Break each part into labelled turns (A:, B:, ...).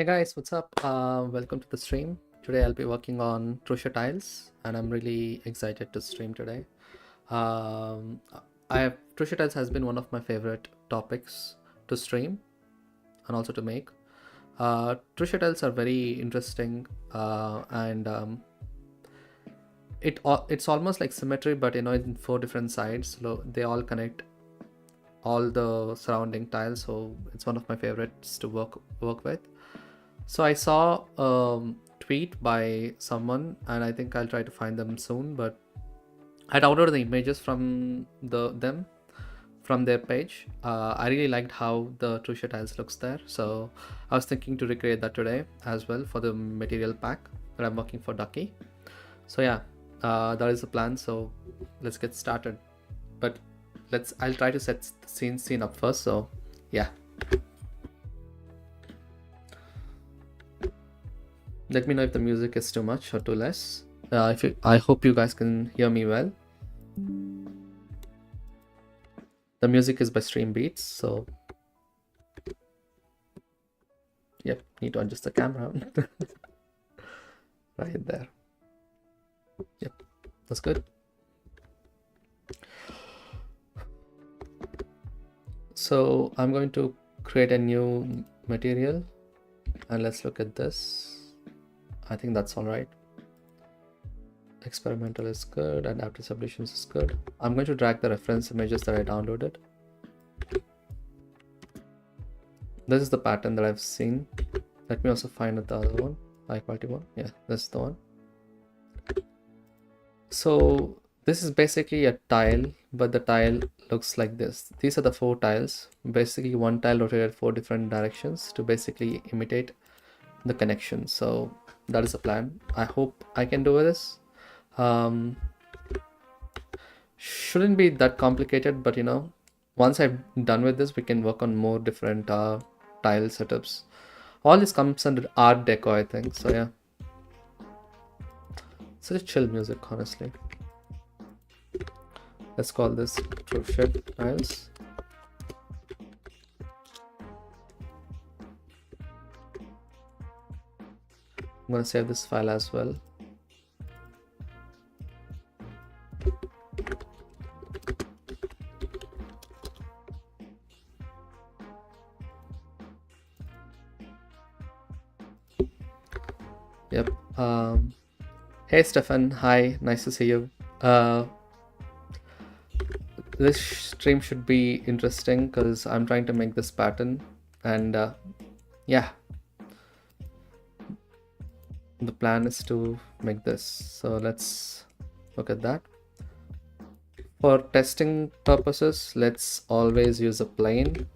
A: Hey guys, what's up? Welcome to the stream. Today I'll be working on Truchet tiles, and I'm really excited to stream today. Um, Truchet tiles has been one of my favorite topics to stream and also to make. Truchet tiles are very interesting, and it's almost like symmetry, but in four different sides. So they all connect all the surrounding tiles. So it's one of my favorites to work with. So I saw a tweet by someone, and I think I'll try to find them soon. But I downloaded the images from from their page. I really liked how the Truchet tiles looks there, so I was thinking to recreate that today as well for the material pack that I'm working for Ducky. So yeah, that is the plan. So let's get started. But I'll try to set the scene up first. So yeah. Let me know if the music is too much or too less. I hope you guys can hear me well. The music is by Stream Beats, so yep, need to adjust the camera. Right there. Yep, that's good. So I'm going to create a new material, and let's look at this. I think that's all right. Experimental is good, adaptive subdivisions is good. I'm going to drag the reference images that I downloaded. This is the pattern that I've seen. Let me also find the other one, high quality one. Yeah, this is the one. So this is basically a tile, but the tile looks like this. These are the four tiles. Basically one tile rotated four different directions to basically imitate the connection. So that is the plan. I hope I can do this. Shouldn't be that complicated, but once I'm done with this, we can work on more different tile setups. All this comes under art deco, I think. So yeah, such a chill music, honestly. Let's call this Truchet tiles. I'm gonna save this file as well. Yep. Hey Stefan, hi, nice to see you. This stream should be interesting because I'm trying to make this pattern, and yeah, the plan is to make this. So let's look at that. For testing purposes, let's always use a plane.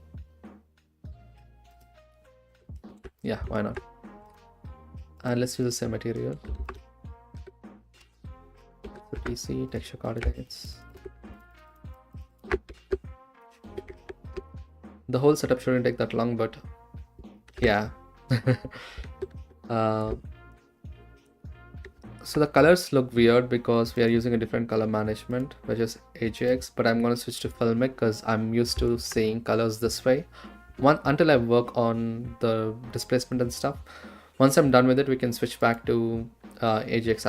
A: Yeah, why not? And let's use the same material. The PC texture coordinates. The whole setup shouldn't take that long, but yeah. So the colors look weird because we are using a different color management, which is AJX, but I'm going to switch to Filmic because I'm used to seeing colors this way. Until I work on the displacement and stuff. Once I'm done with it, we can switch back to AJX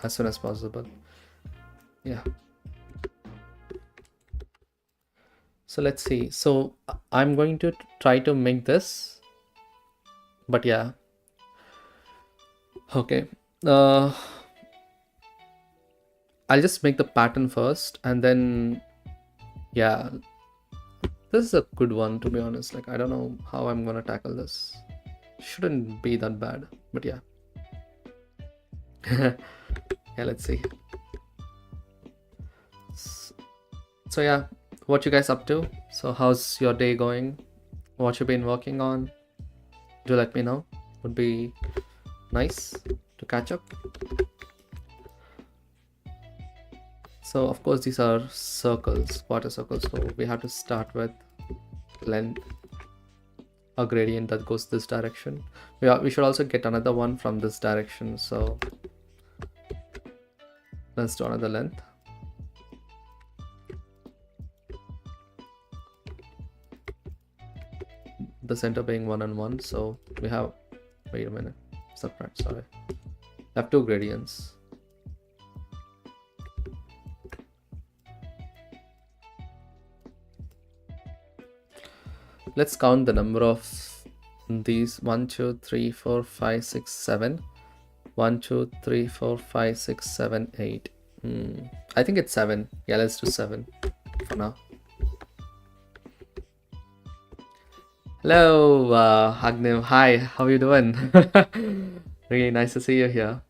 A: as soon as possible. Yeah. So let's see. So I'm going to try to make this, but yeah. Okay. I'll just make the pattern first, and then yeah, this is a good one, to be honest. Like, I don't know how I'm gonna tackle this. Shouldn't be that bad, but yeah. Yeah, let's see. So yeah, what you guys up to? So how's your day going? What you've been working on? Do let me know. Would be nice to catch up. So of course these are circles, quarter circles. So we have to start with length, a gradient that goes this direction. We should also get another one from this direction. So let's do another length. The center being 1 and 1. So we have Wait a minute. Subtract, sorry. I have two gradients. Let's count the number of these. 1, 2, 3, 4, 5, 6, 7. 1, 2, 3, 4, 5, 6, 7, 8. I think it's 7. Yeah, let's do 7 for now. Hello, Agnew. Hi, how are you doing? Really nice to see you here.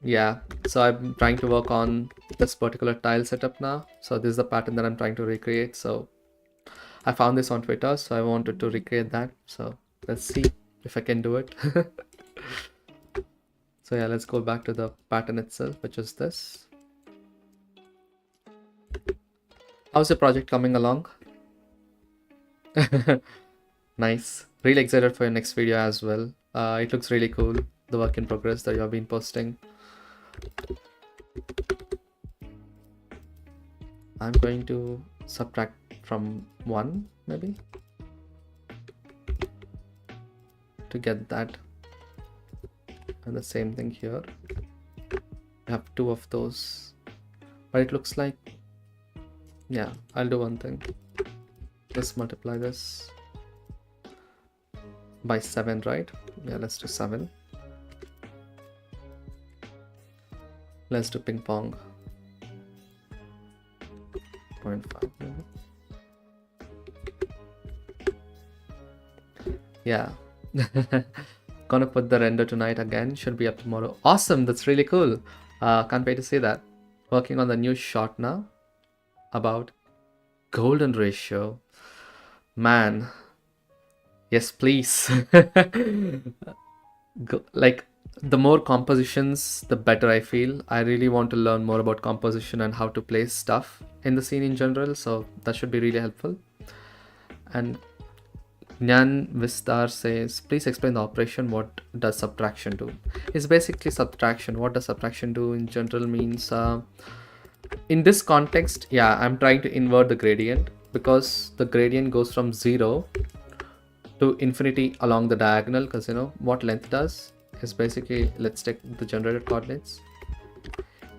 A: Yeah, so I'm trying to work on this particular tile setup now. So this is the pattern that I'm trying to recreate. So I found this on Twitter, so I wanted to recreate that. So let's see if I can do it. So yeah, let's go back to the pattern itself, which is this. How's the project coming along? Nice. Really excited for your next video as well. It looks really cool, the work in progress that you have been posting. I'm going to subtract from 1 maybe to get that. And the same thing here. I have 2 of those, but it looks like, yeah, I'll do one thing. Let's multiply this by 7, right? Yeah, let's do 7. Let's do ping pong. 0.5 maybe. Yeah. Gonna put the render tonight again. Should be up tomorrow. Awesome, that's really cool. Can't wait to see that. Working on the new shot now about golden ratio. Man, yes please. Like, the more compositions, the better I feel. I really want to learn more about composition and how to place stuff in the scene in general, so that should be really helpful. And Nyan Vistar says, please explain the operation. What does subtraction do? It's basically subtraction. What does subtraction do in general means, in this context, yeah, I'm trying to invert the gradient, because the gradient goes from 0 to infinity along the diagonal, because you know what length does is basically, let's take the generated coordinates.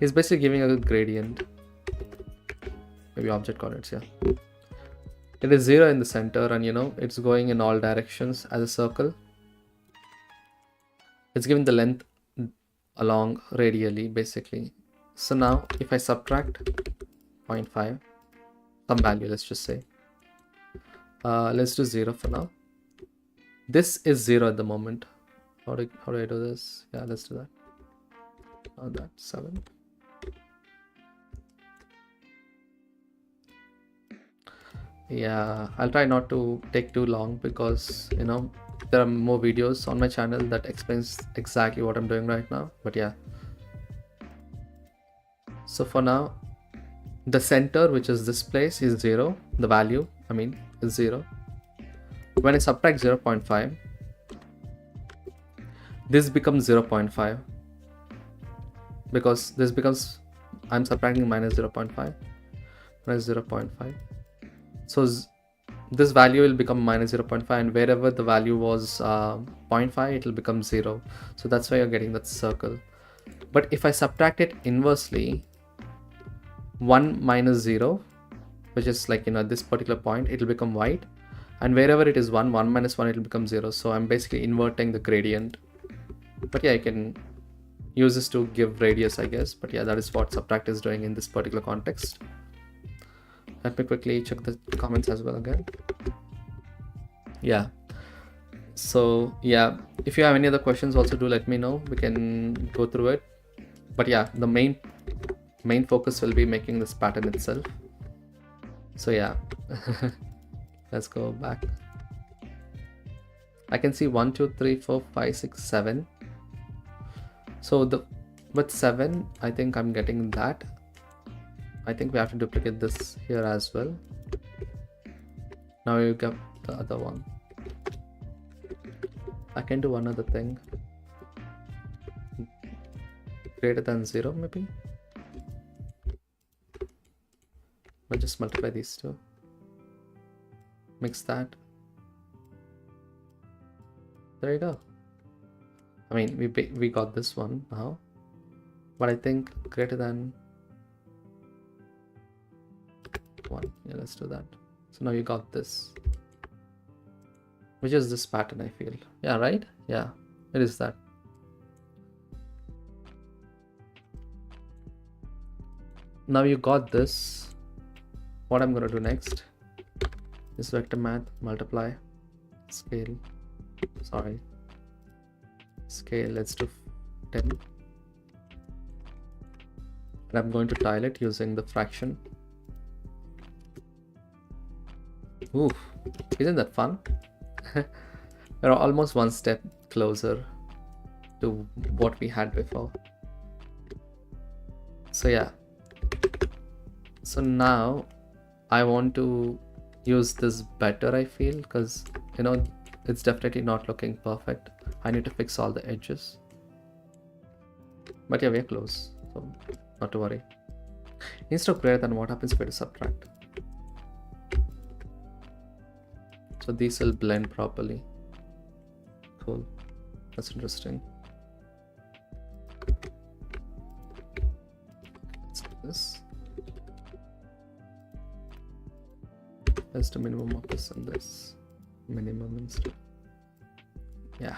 A: It's basically giving a gradient, maybe object coordinates, yeah. It is 0 in the center, and you know it's going in all directions as a circle. It's giving the length along radially basically. So now if I subtract 0.5, some value, let's just say, let's do 0 for now. This is 0 at the moment. How do I do this? Yeah, let's do that. That's 7. Yeah, I'll try not to take too long, because you know there are more videos on my channel that explains exactly what I'm doing right now. But yeah, so for now, the center, which is this place, is 0. The value, I mean, is 0. When I subtract 0.5, this becomes 0.5, because this becomes, I'm subtracting minus 0.5 minus 0.5. So this value will become minus 0.5, and wherever the value was 0.5, it will become 0. So that's why you're getting that circle. But if I subtract it inversely, 1 minus 0, which is like, you know, this particular point, it will become white, and wherever it is 1, 1 minus 1, it will become 0. So I'm basically inverting the gradient. But yeah, I can use this to give radius, I guess. But yeah, that is what subtract is doing in this particular context. Let me quickly check the comments as well again. Yeah, so yeah, if you have any other questions also, do let me know. We can go through it. But yeah, the main focus will be making this pattern itself. So yeah, let's go back. I can see 1, 2, 3, 4, 5, 6, 7. So with 7, I think I'm getting that. I think we have to duplicate this here as well. Now you get the other one. I can do another thing. Greater than 0 maybe. I'll just multiply these two. Mix that. There you go. I mean, we got this one now, but I think greater than 1. Yeah, let's do that. So now you got this, which is this pattern, I feel. Yeah, right? Yeah, it is that. Now you got this. What I'm gonna do next is vector math, multiply, scale, sorry, scale, let's do 10. And I'm going to tile it using the fraction. Ooh, isn't that fun? We're almost one step closer to what we had before. So yeah, so now I want to use this better, I feel, because you know it's definitely not looking perfect. I need to fix all the edges, but yeah, we're close, so not to worry. Instead of greater than, what happens if we subtract? So these will blend properly. Cool, that's interesting. Let's do this. Let's do minimum of this and this. Minimum instead. Yeah.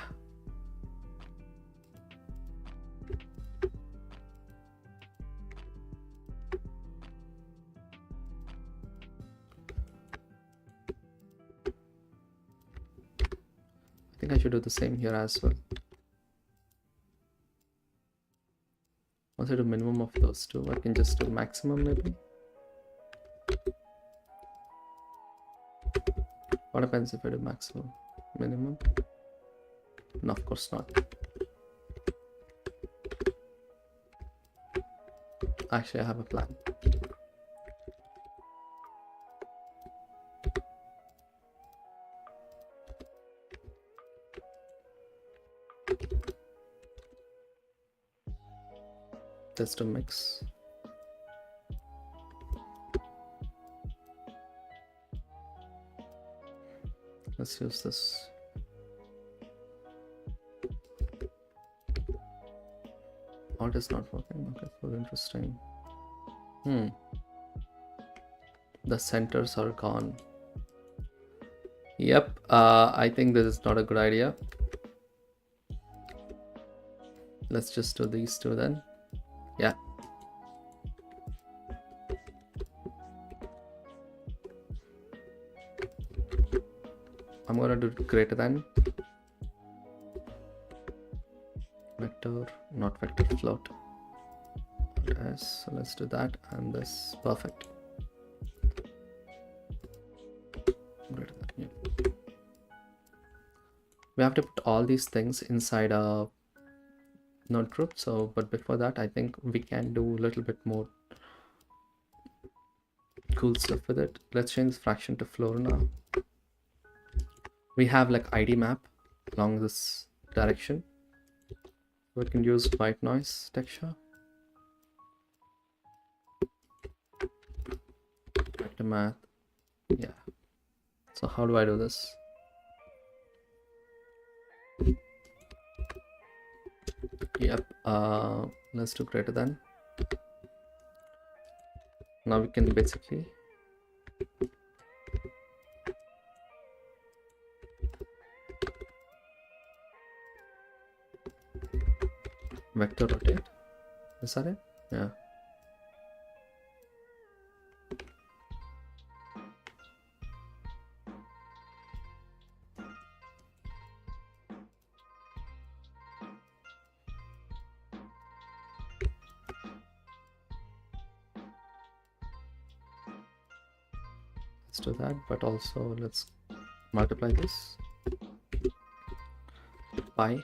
A: I think I should do the same here as well. Once I do minimum of those two, I can just do maximum maybe. What happens if I do maximum? Minimum? No, of course not. Actually, I have a plan. Just to mix. Let's use this. Alt is not working. Okay, cool, interesting. The centers are gone. Yep, I think this is not a good idea. Let's just do these two then. Yeah. I'm gonna do greater than vector, not vector, float. Yes, so let's do that, and this, perfect. Greater than, yeah. We have to put all these things inside a node group. So, but before that, I think we can do a little bit more cool stuff with it. Let's change this fraction to floor now. We have like ID map along this direction. We can use white noise texture. Vector math. Yeah. So how do I do this? Yep. Let's do greater than. Now we can basically vector rotate. Is that it? Yeah. Let's do that, but also let's multiply this by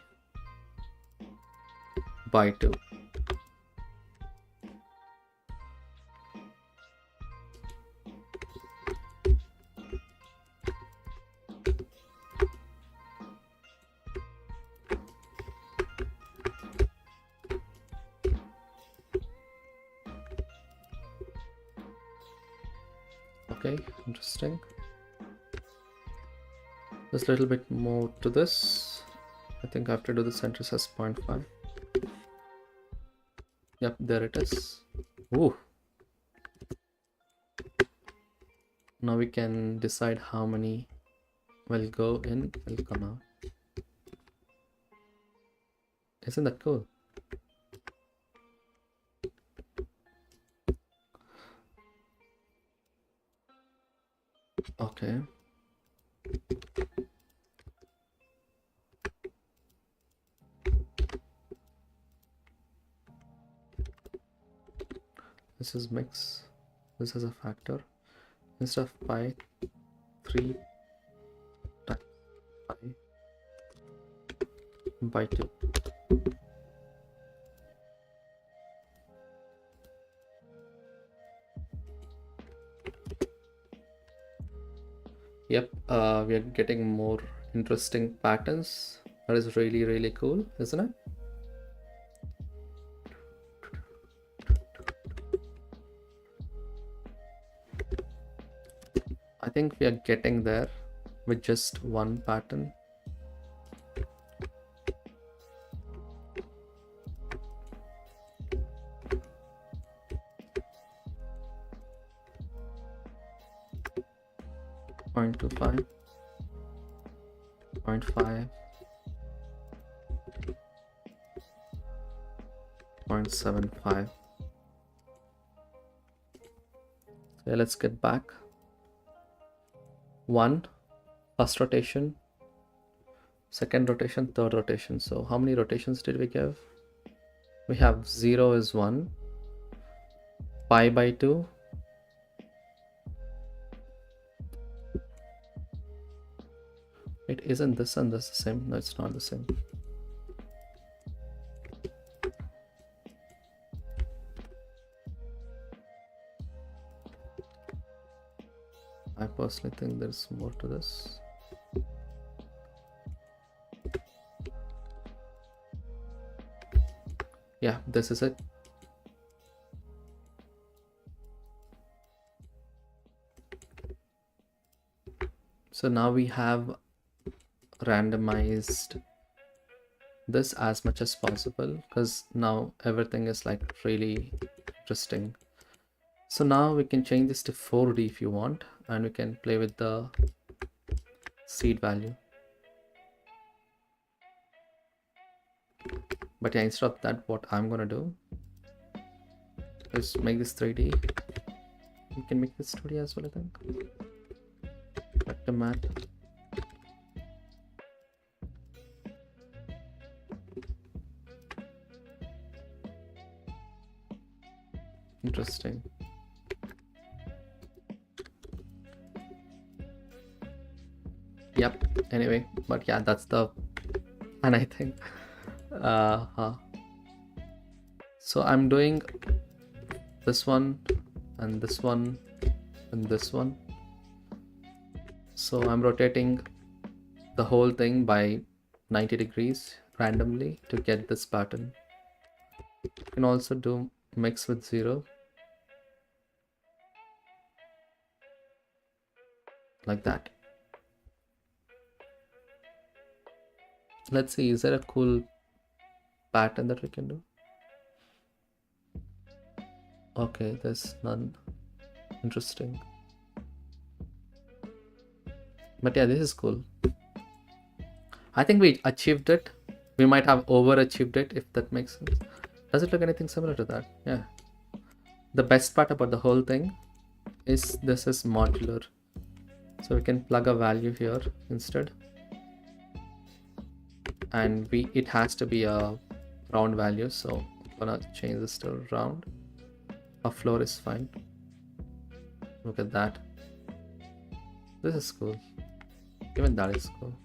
A: 2. Okay, interesting. Just a little bit more to this. think I have to do the center as 0.5. Yep, there it is. Ooh. Now we can decide how many will go in, will come out. Isn't that cool? Okay. This is mix. This is a factor. Instead of pi, 3 times pi by 2. Yep, we are getting more interesting patterns. That is really, really cool, isn't it? I think we are getting there with just one pattern. Point 0.25, 0.5, 0.75. So let's get back. 1, first rotation, second rotation, third rotation. So how many rotations did we give? We have 0 is 1, pi by 2, it isn't this and this the same. No, it's not the same. I personally think there's more to this. Yeah, this is it. So now we have randomized this as much as possible, because now everything is like really interesting. So now we can change this to 4D if you want, and we can play with the seed value. But yeah, instead of that, what I'm gonna do is make this 3D. We can make this 2D as well, I think. Vector mat. Interesting. Yep. Anyway, but yeah, that's the, and I think so I'm doing this one and this one and this one. So I'm rotating the whole thing by 90 degrees randomly to get this pattern. You can also do mix with 0, like that. Let's see, is there a cool pattern that we can do? Okay, there's none. Interesting. But yeah, this is cool. I think we achieved it. We might have overachieved it, if that makes sense. Does it look anything similar to that? Yeah. The best part about the whole thing is this is modular. So we can plug a value here instead. And it has to be a round value, so I'm gonna change this to round. A floor is fine. Look at that. This is cool. Even that is cool.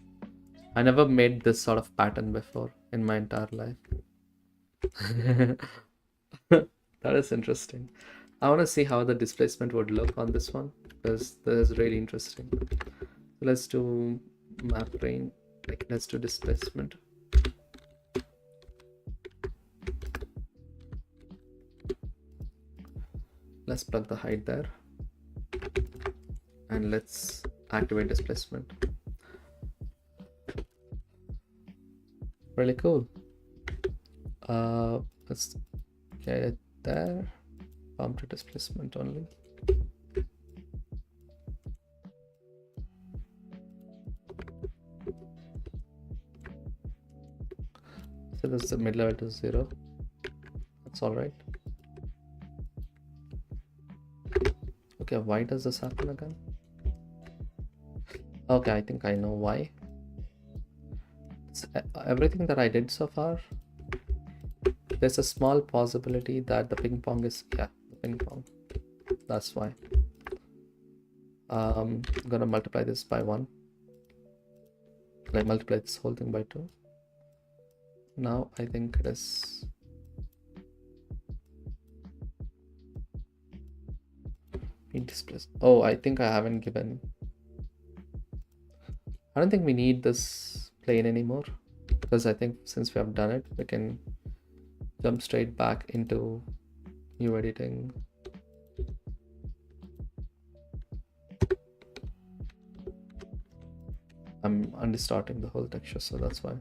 A: I never made this sort of pattern before in my entire life. That is interesting. I want to see how the displacement would look on this one, because this is really interesting. Let's do map range. Like, let's do displacement. Let's plug the height there, and let's activate displacement. really cool. Let's get it there. Bump to displacement only. So this is the mid level to 0. That's all right. Okay, why does this happen again? Okay, I think I know why. It's everything that I did so far. There's a small possibility that the ping pong is, yeah, the ping pong. That's why. I'm gonna multiply this by 1. Like multiply this whole thing by 2. Now I think it is being displaced. Oh, I think I haven't given. I don't think we need this plane anymore, because I think since we have done it, we can jump straight back into new editing. I'm undistorting the whole texture, so that's why.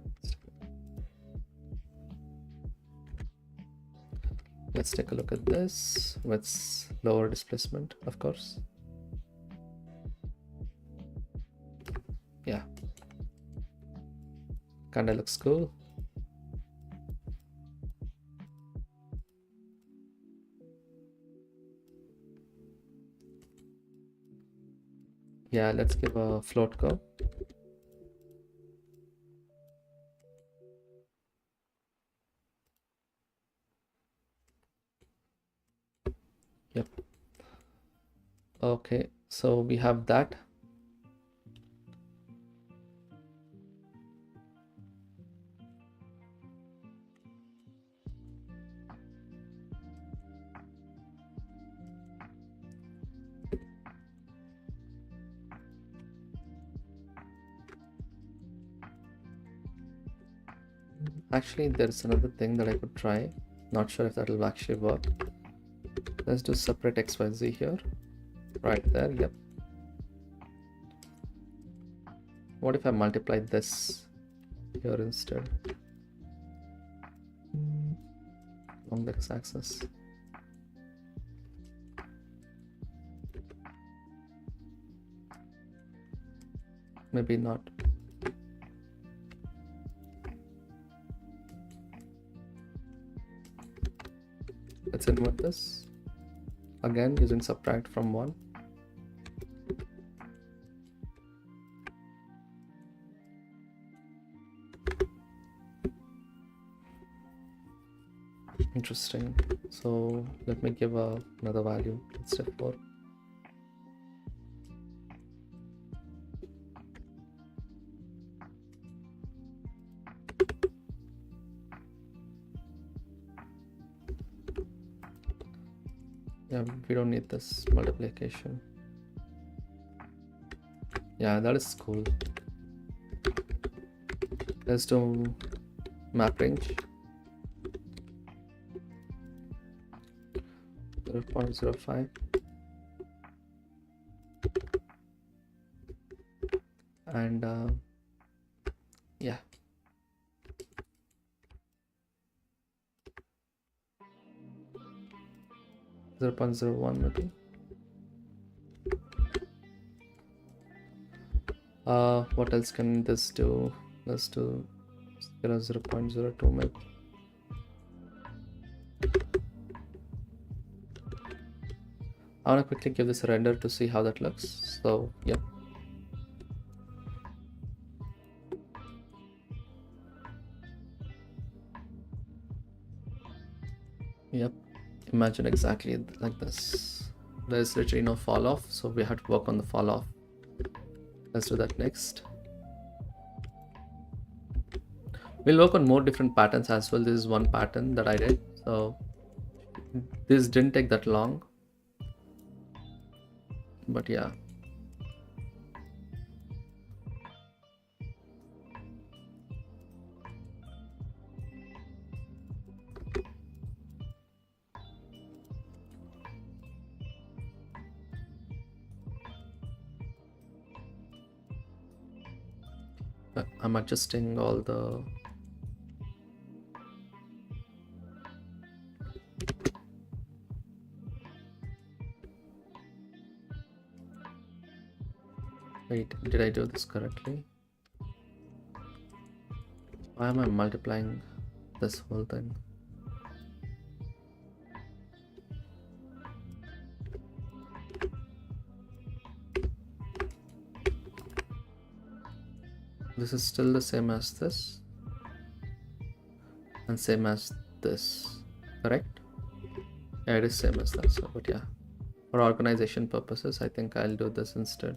A: Let's take a look at this with lower displacement, of course. Yeah, kinda looks cool. Yeah, let's give a float curve. Yep. Okay, so we have that. Actually, there's another thing that I could try. Not sure if that will actually work. Let's do separate XYZ here. Right there, yep. What if I multiply this here instead? Along the x-axis. Maybe not. Let's invert this. Again, using subtract from 1. Interesting. So let me give another value. Let's say 4. Yeah, we don't need this multiplication. Yeah, that is cool. Let's do map range. 0.05. And yeah. 0.01 maybe. What else can this do? Let's do 0.02 maybe. I want to quickly give this a render to see how that looks. So yep. Yep, imagine exactly like this. There's literally no fall off, so we have to work on the fall off. Let's do that next. We'll work on more different patterns as well. This is one pattern that I did, so this didn't take that long, but yeah. I'm adjusting all the Wait, did I do this correctly? Why am I multiplying this whole thing? This is still the same as this and same as this, correct? Yeah, it is same as that. So, but yeah, for organization purposes, I think I'll do this instead.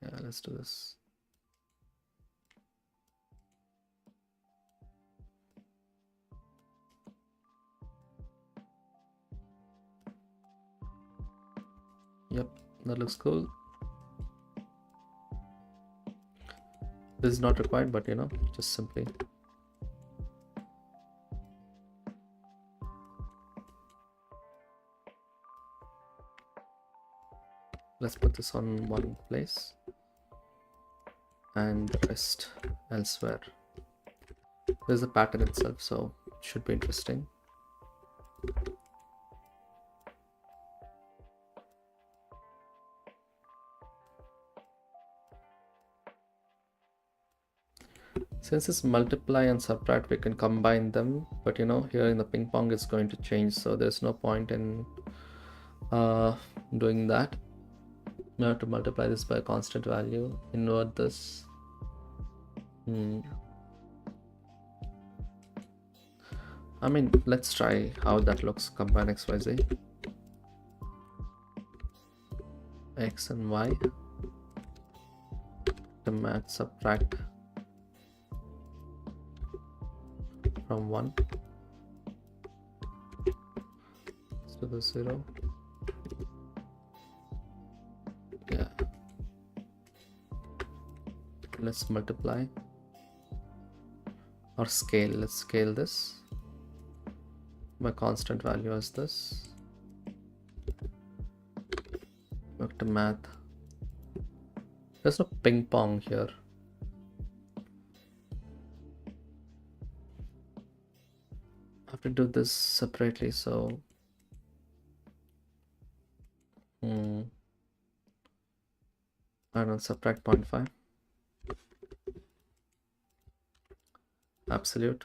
A: Yeah, let's do this. Yep, that looks cool. This is not required, but just simply. Let's put this on one place and the rest elsewhere. There's the pattern itself, so it should be interesting. Since it's multiply and subtract, we can combine them, but here in the ping pong it's going to change, so there's no point in doing that. We have to multiply this by a constant value, invert this. I mean, let's try how that looks. Combine xyz, x and y, the math subtract from 1 to the 0. Yeah, let's multiply or scale. Let's scale this by constant value as this. Back to math. There's no ping pong here. I have to do this separately, so I don't know, subtract 0.5. Absolute.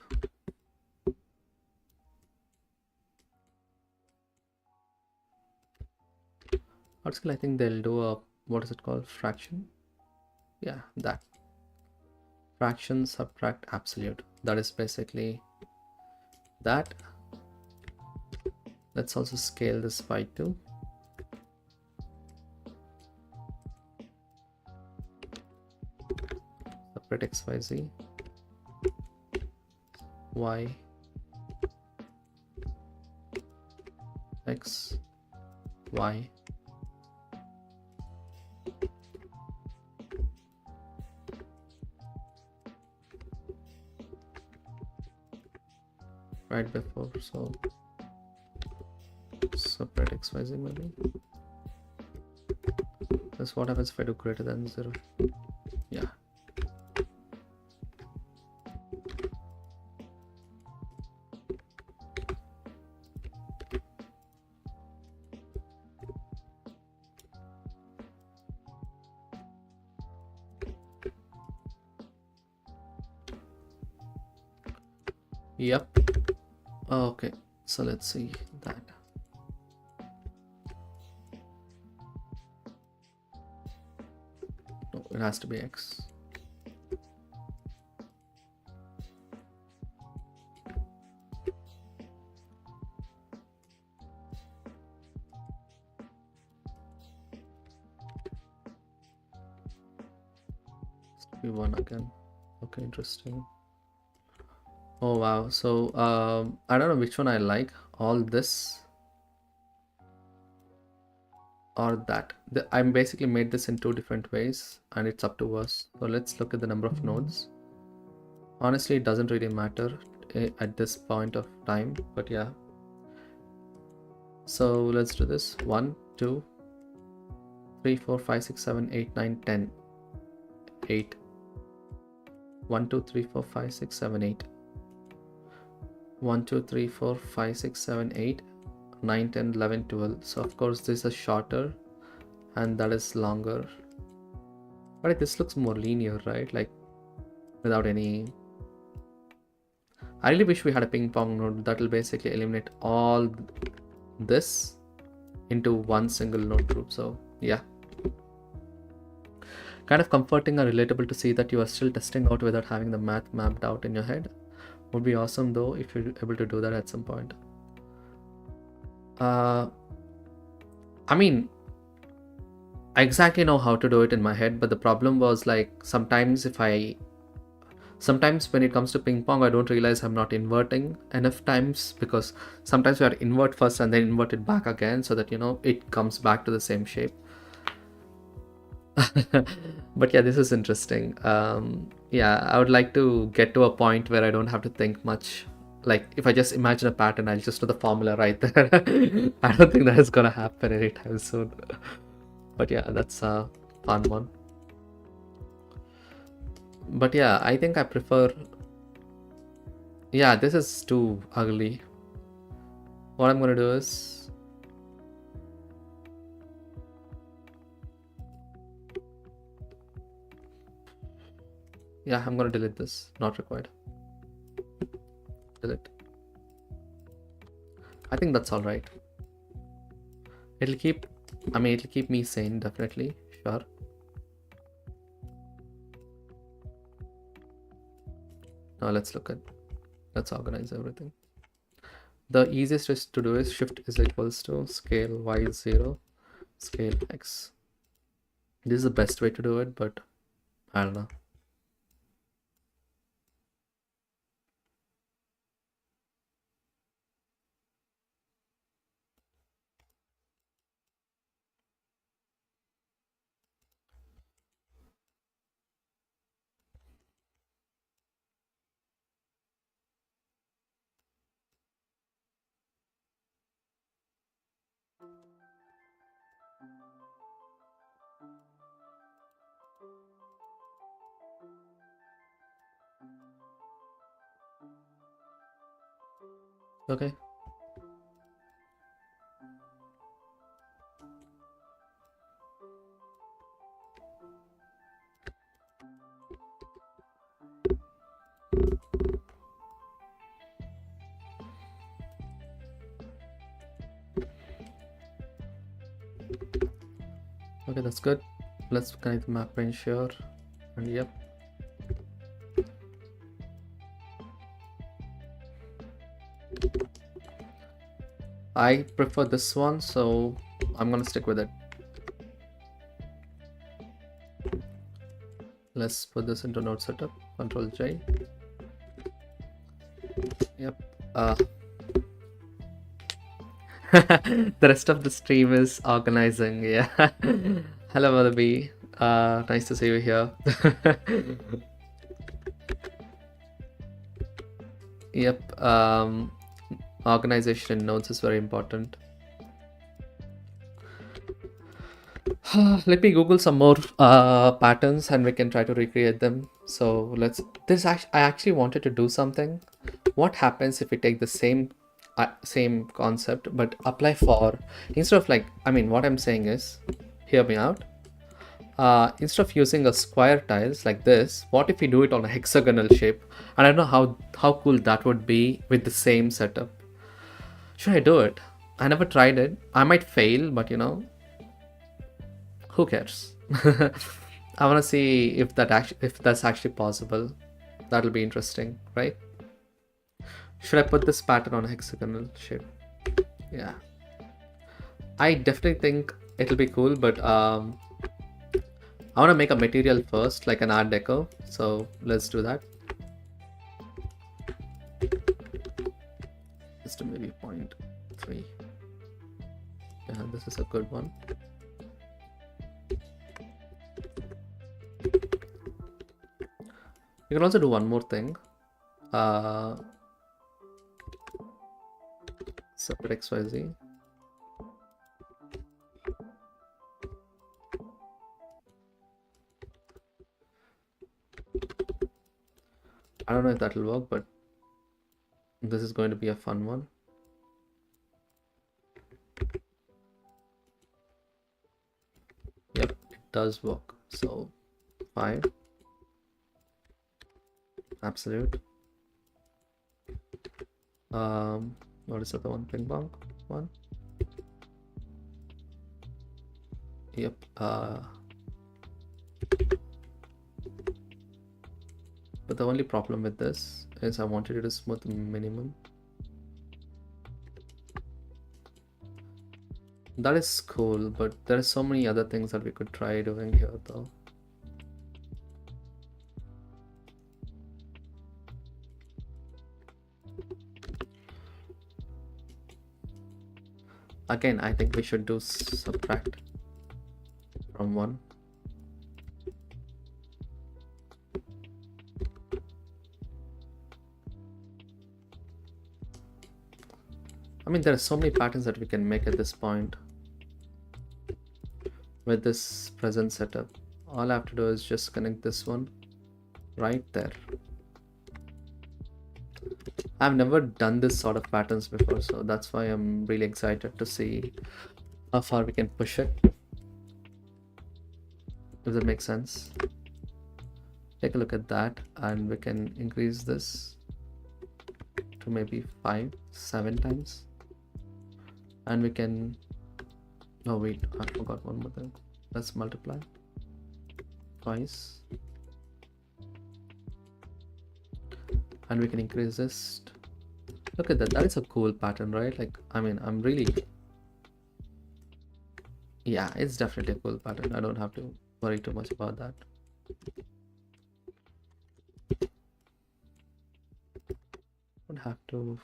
A: Article, I think they'll do a, what is it called? Fraction? Yeah, that. Fraction subtract absolute. That is basically that. Let's also scale this by 2. Separate xyz, y, x, y. Right before, so separate xyz maybe. That's what happens if I do greater than 0. Yeah. Yep. Okay, so let's see that. No, it has to be x. Be 1 again. Okay, interesting. Oh wow, so I don't know which one I like, all this or that. I'm basically made this in 2 different ways and it's up to us. So let's look at the number of nodes. Honestly, it doesn't really matter at this point of time, but yeah. So let's do this. 1, 2, 3, 4, 5, 6, 7, 8, 9, 10. 8. 1, 2, 3, 4, 5, 6, 7, 8. 1 2 3 4 5 6 7 8 9 10 11 12. So of course this is shorter and that is longer, but this looks more linear, right? Like without any. I really wish we had a ping pong node that will basically eliminate all this into one single node group. So yeah, kind of comforting and relatable to see that you are still testing out without having the math mapped out in your head. Would be awesome though if you're able to do that at some point. I mean, I exactly know how to do it in my head, but the problem was like sometimes when it comes to ping pong, I don't realize I'm not inverting enough times, because sometimes we are invert first and then invert it back again so that it comes back to the same shape. But yeah, this is interesting. Yeah, I would like to get to a point where I don't have to think much. Like if I just imagine a pattern, I'll just know the formula right there. I don't think that is gonna happen anytime soon. But yeah, that's a fun one. But yeah, I think I prefer. Yeah, this is too ugly. What I'm gonna do is, yeah, I'm gonna delete this. Not required. Delete. I think that's all right. It'll keep. I mean, it'll keep me sane, definitely. Sure. Now let's look at. Let's organize everything. The easiest is to do is shift is equals to scale y0, scale x. This is the best way to do it, but I don't know. Okay. Okay, that's good. Let's connect the map range here. And yep. I prefer this one, so I'm gonna stick with it. Let's put this into node setup. Control J. Yep. The rest of the stream is organizing. Yeah. Hello, Mother B. Nice to see you here. Yep. Organization in nodes is very important. Let me Google some more patterns and we can try to recreate them. So let's. I actually wanted to do something. What happens if we take the same concept but apply for, instead of what I'm saying is, hear me out. Instead of using a square tiles like this, what if we do it on a hexagonal shape? And I don't know how cool that would be with the same setup. Should I do it? I never tried it. I might fail, but who cares? I want to see if that's actually possible. That'll be interesting, right? Should I put this pattern on a hexagonal shape? Yeah, I definitely think it'll be cool, but I want to make a material first, like an art deco. So let's do that. Just to maybe 0.3. Yeah, this is a good one. You can also do one more thing. Separate XYZ. I don't know if that'll work, but This is going to be a fun one. Yep, it does work. So 5 absolute. What is the other one? Ping pong one. Yep. But the only problem with this is I wanted it to smooth minimum. That is cool, but there are so many other things that we could try doing here though. Again, I think we should do subtract from 1. I mean, there are so many patterns that we can make at this point with this present setup. All I have to do is just connect this one right there. I've never done this sort of patterns before, so that's why I'm really excited to see how far we can push it. If that makes sense. Take a look at that, and we can increase this to maybe 5, 7 times. And we can, oh wait, I forgot one more thing. Let's multiply twice. And we can increase this. Look at that, that is a cool pattern, right? Like, I mean, I'm really, yeah, it's definitely a cool pattern. I don't have to worry too much about that. Would have to,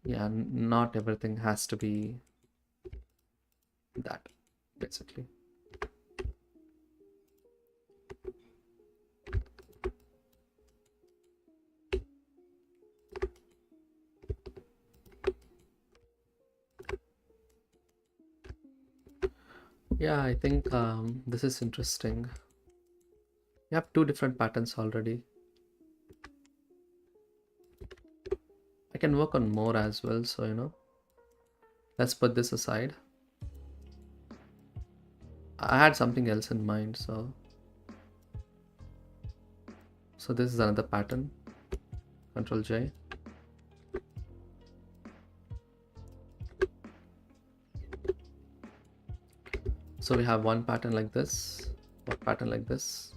A: yeah, not everything has to be that, basically. Yeah, I think this is interesting. You have 2 different patterns already. I can work on more as well, so you know, let's put this aside. I had something else in mind, so this is another pattern. Control J. So we have one pattern like this, one pattern like this.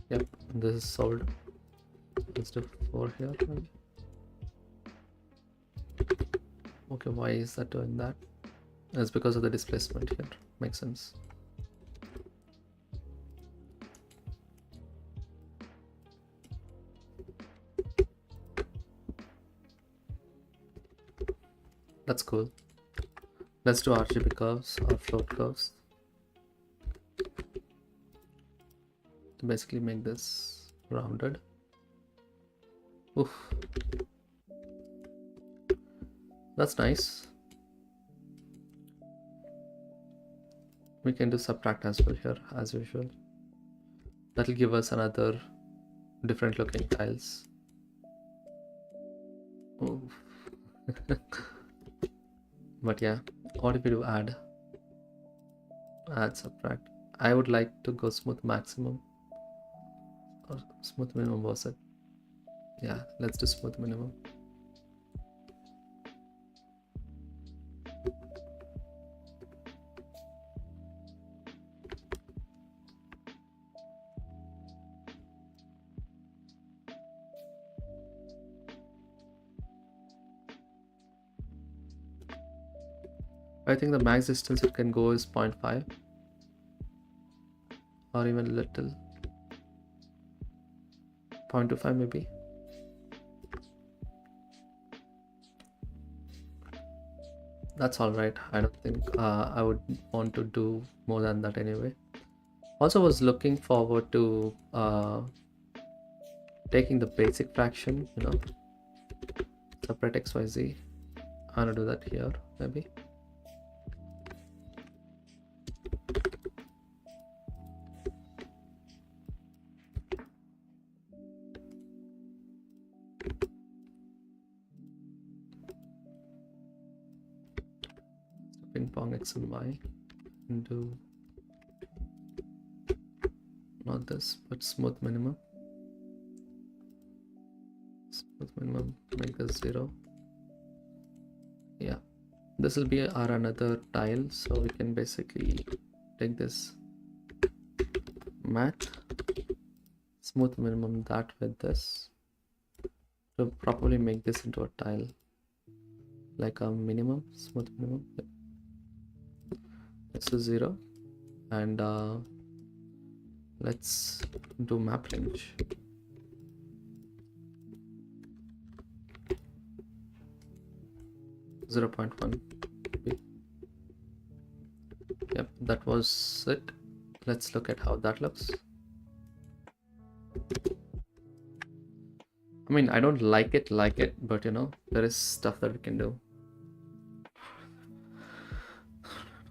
A: Yep, this is solved. Let's do 4 here. Maybe. Okay, why is that doing that? It's because of the displacement here. Makes sense. That's cool. Let's do RGB curves or float curves to basically make this rounded. Oof. That's nice. We can do subtract as well here, as usual. That'll give us another different looking tiles. But yeah, what if we do add subtract? I would like to go smooth maximum or smooth minimum, was it? Yeah, let's do smooth minimum. I think the max distance it can go is 0.5 or even a little 0.25 maybe. That's all right. I don't think I would want to do more than that anyway. Also was looking forward to taking the basic fraction, separate XYZ. I'm gonna do that here, maybe. Ping pong X and Y, and do not this, but smooth minimum. Smooth minimum, make this 0. Yeah, this will be our another tile, so we can basically take this math, smooth minimum that with this to properly make this into a tile, like a minimum, smooth minimum. This is 0, and let's do map range. .1. Yep, that was it. Let's look at how that looks. I mean, I don't like it, but there is stuff that we can do.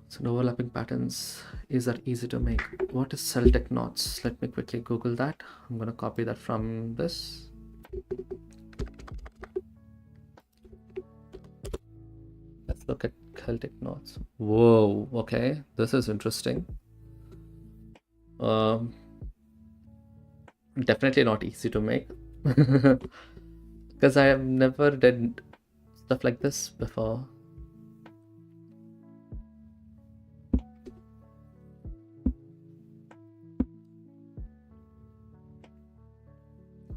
A: So overlapping patterns, is that easy to make? What is cell tech knots? Let me quickly Google that. I'm gonna copy that from this. Let's look at Celtic knots. Whoa, okay, this is interesting. Definitely not easy to make because I have never did stuff like this before.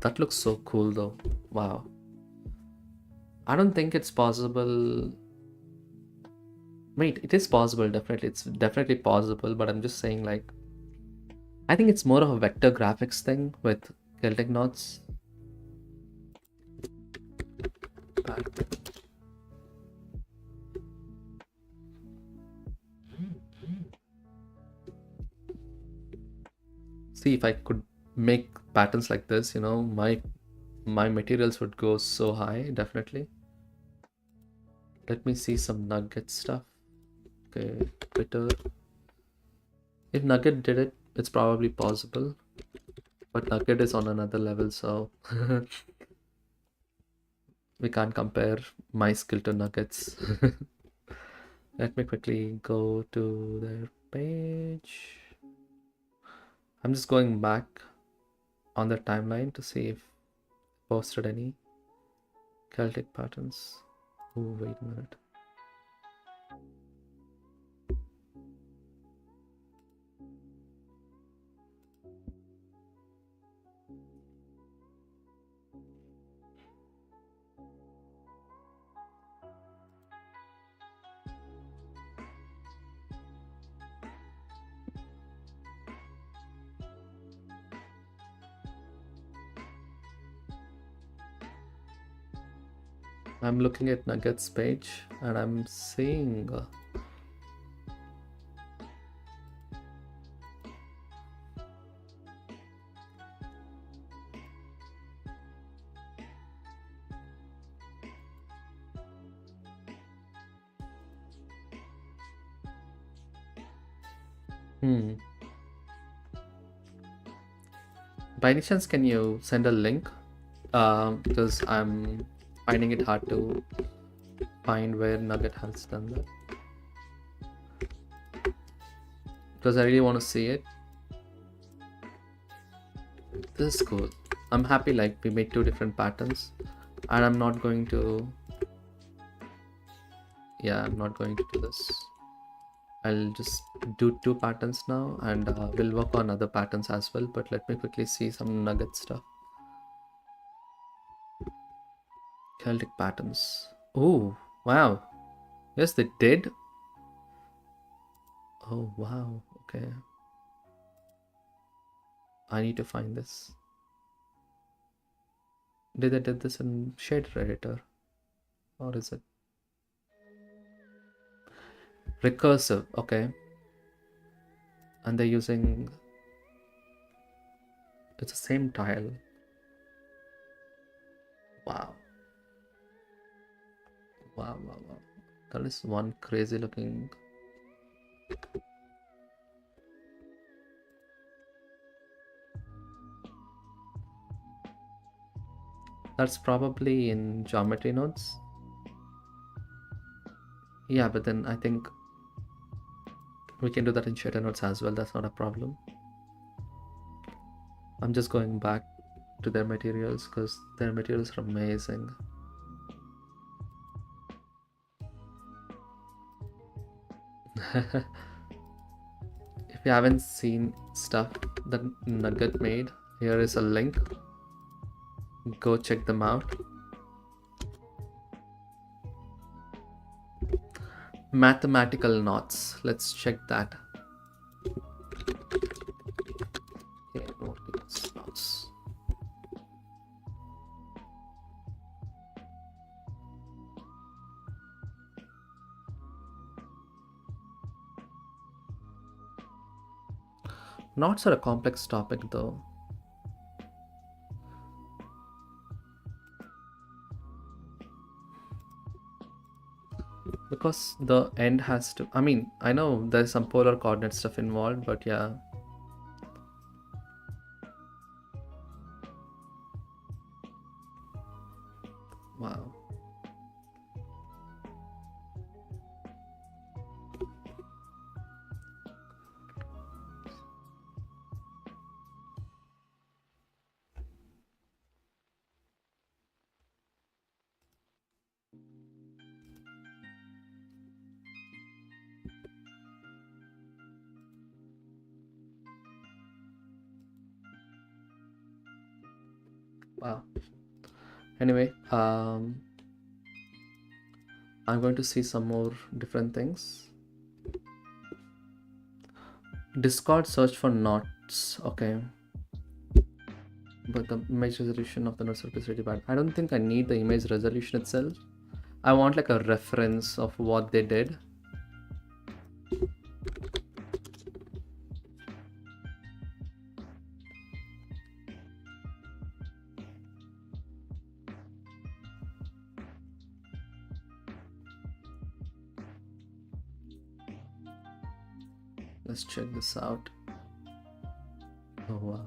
A: That looks so cool though. Wow. I don't think it's possible. Wait, it is possible, definitely. It's definitely possible, but I'm just saying, like, I think it's more of a vector graphics thing with Celtic knots. See, if I could make patterns like this, my materials would go so high, definitely. Let me see some Nugget stuff. Okay, Twitter. If Nugget did it, it's probably possible. But Nugget is on another level, so we can't compare my skill to Nugget's. Let me quickly go to their page. I'm just going back on their timeline to see if they posted any Celtic patterns. Oh, wait a minute. I'm looking at Nugget's page and I'm seeing by any chance, can you send a link? Because I'm finding it hard to find where Nugget has done that. Because I really want to see it. This is cool. I'm happy, like, we made 2 different patterns, and I'm not going to do this. I'll just do 2 patterns now, and we'll work on other patterns as well, but let me quickly see some Nugget stuff. Celtic patterns. Oh, wow. Yes, they did. Oh, wow. Okay. I need to find this. Did they did this in shader editor? Or is it recursive? Okay. And they're using, it's the same tile. Wow. Wow, wow, wow. That is one crazy looking. That's probably in geometry nodes. Yeah, but then I think we can do that in shader nodes as well. That's not a problem. I'm just going back to their materials because their materials are amazing. If you haven't seen stuff that Nugget made, here is a link. Go check them out. Mathematical knots. Let's check that. Okay, knots. Knots are a complex topic though. Because the end has to, I mean, I know there's some polar coordinate stuff involved, but yeah. Wow. Wow. Anyway, I'm going to see some more different things. Discord search for knots. Okay. But the image resolution of the node surface is really bad. I don't think I need the image resolution itself. I want like a reference of what they did. Let's check this out. Oh wow.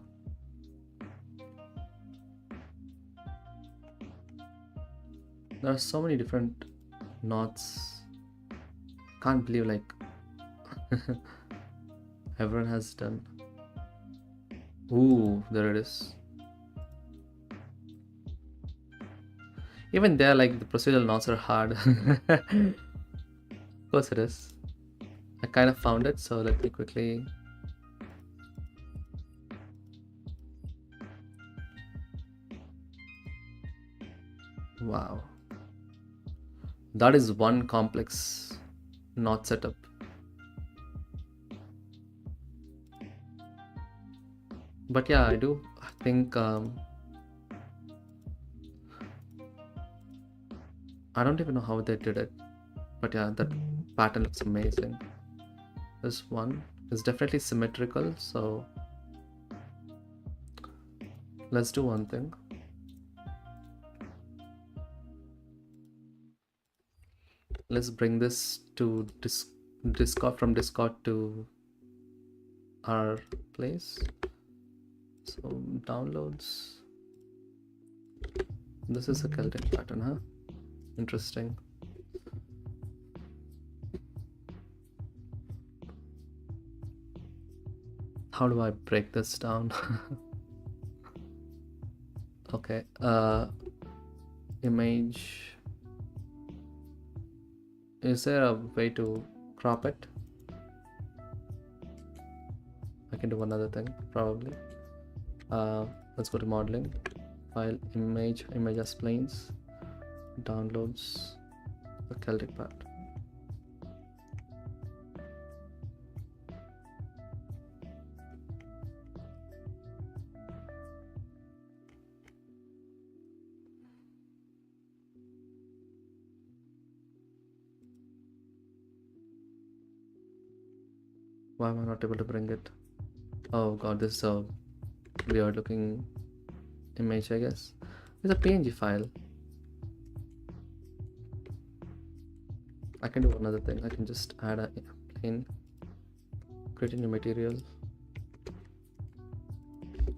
A: There are so many different knots. Can't believe like everyone has done. Ooh, there it is. Even there, like the procedural knots are hard. Of course it is. I kind of found it, so let me quickly. Wow. That is one complex knot setup. But yeah, I think I don't even know how they did it. But yeah, that pattern looks amazing. This one is definitely symmetrical, so let's do one thing. Let's bring this to Discord, from Discord to our place. So downloads. This is a Celtic pattern, huh? Interesting. How do I break this down? Okay, image. Is there a way to crop it? I can do another thing, probably. Let's go to modeling, file, image as planes, downloads, the Celtic part. Why am I not able to bring it? Oh god, this is a weird looking image, I guess. It's a PNG file. can do another thing. I can just add a plain, create a new material,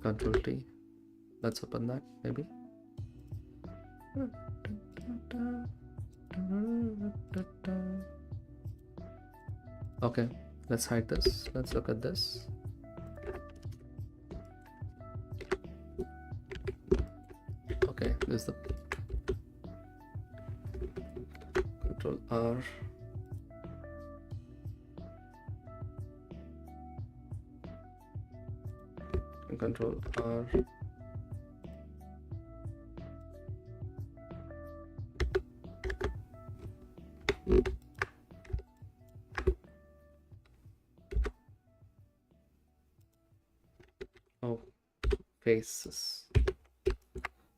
A: Control T. Let's open that maybe. Okay, let's hide this. Let's look at this. Okay, this is the Control R. And Control R. Oh, faces.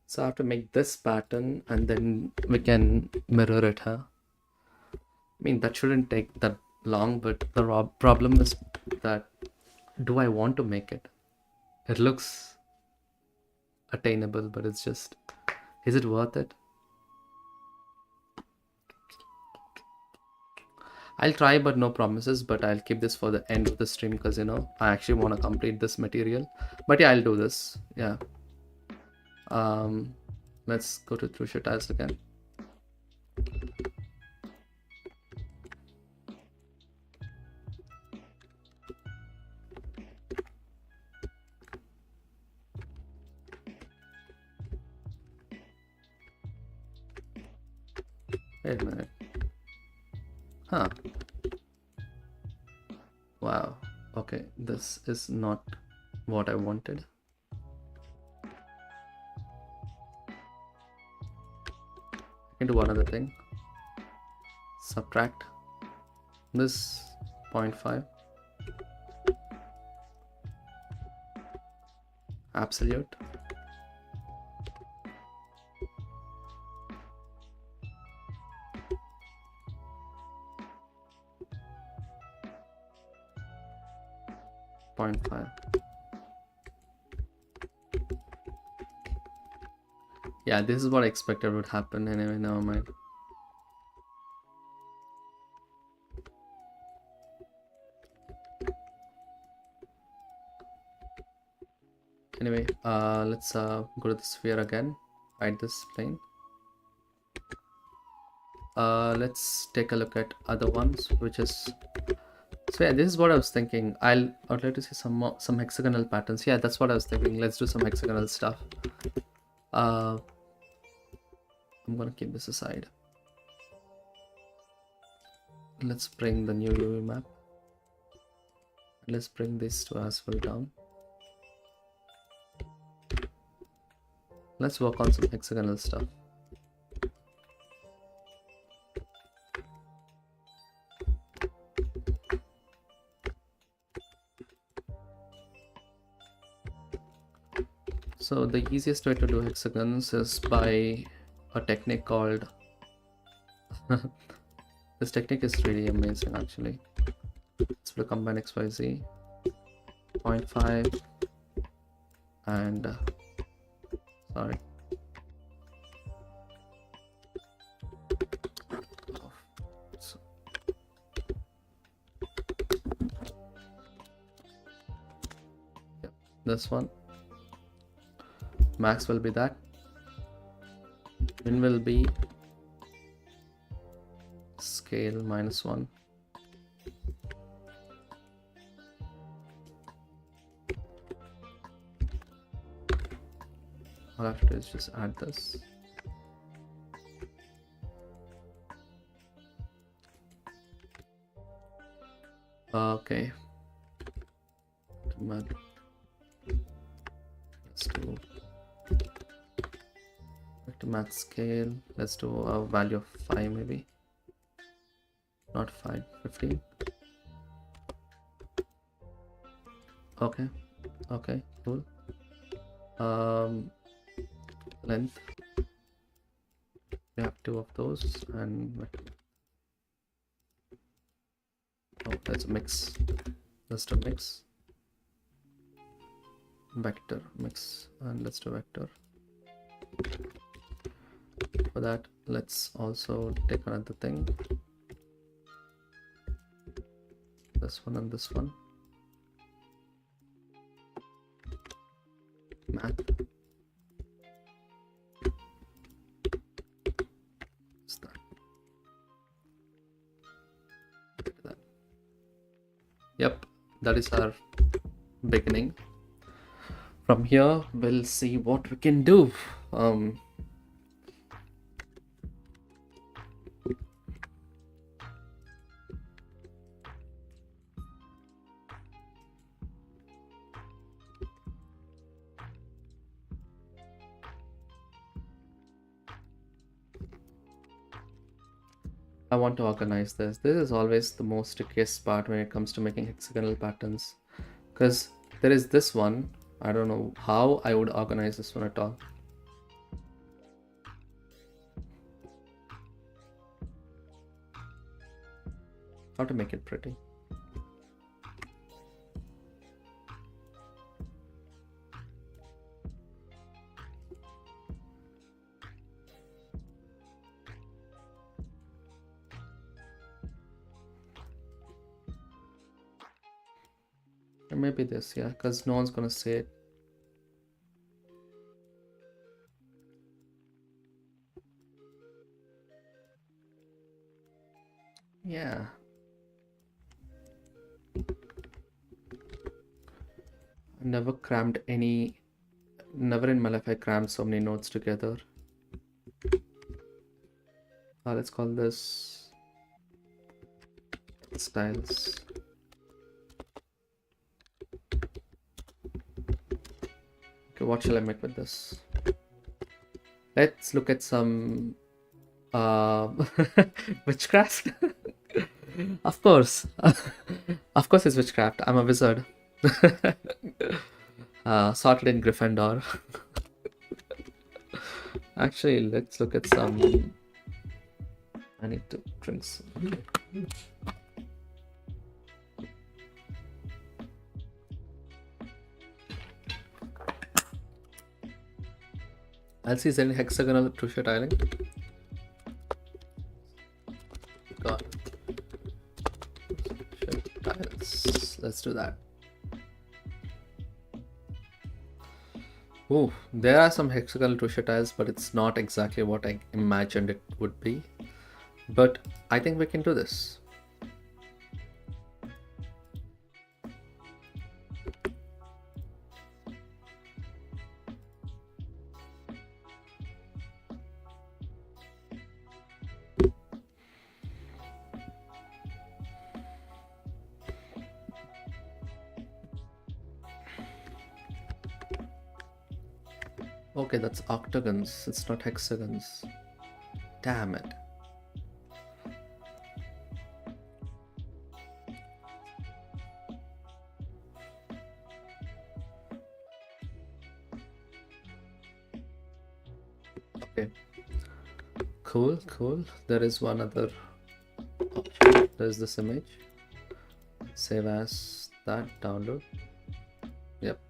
A: So I have to make this pattern and then we can mirror it, huh? I mean, that shouldn't take that long, but the problem is that do I want to make it? It looks attainable, but it's just, is it worth it? I'll try, but no promises, but I'll keep this for the end of the stream because, you know, I actually want to complete this material. But yeah, I'll do this. Yeah. Let's go to Truchet tiles again. Wait a minute. Huh. Wow. Okay, this is not what I wanted. I can do another thing. Subtract this 0.5. Absolute. .5. Yeah, this is what I expected would happen. Anyway, never mind. Anyway, let's go to the sphere again. Hide this plane. Let's take a look at other ones, which is, so yeah, this is what I was thinking. I'd like to see some hexagonal patterns. Yeah, that's what I was thinking. Let's do some hexagonal stuff. I'm gonna keep this aside. Let's bring the new UV map. Let's bring this to asphalt down. Let's work on some hexagonal stuff. So the easiest way to do hexagons is by a technique called this technique is really amazing actually. Let's combine XYZ 0.5 and sorry. Yeah, this one. Max will be that. Min will be scale -1. All I have to do is just add this. Okay. Let's do to math scale. Let's do a value of 5 maybe. Not 5, 15. Okay. Okay, cool. Length. We have 2 of those and oh, that's a mix. Just a mix. Vector mix, and let's do vector. For that, let's also take another thing. this one and this one. Math. What's that? Look at that. Yep, that is our beginning. From here, we'll see what we can do. I want to organize this. This is always the most trickiest part when it comes to making hexagonal patterns, because there is this one. I don't know how I would organize this one at all. How to make it pretty. Or maybe this, yeah, because no one's gonna say it. Yeah. I never crammed any, never in my life I crammed so many nodes together. Let's call this styles. Okay, what shall I make with this? Let's look at some witchcraft. Of course. Of course it's witchcraft. I'm a wizard. Sorted in Gryffindor. Actually, let's look at some. I need to drink some. I'll see is there any hexagonal Truchet tiling. God. Tiles. Let's do that. Oh, there are some hexagonal Truchet tiles, but it's not exactly what I imagined it would be. But I think we can do this. Okay, that's octagons. It's not hexagons. Damn it. Okay. Cool, cool. There is one other option. There's this image. Save as that, download. Yep.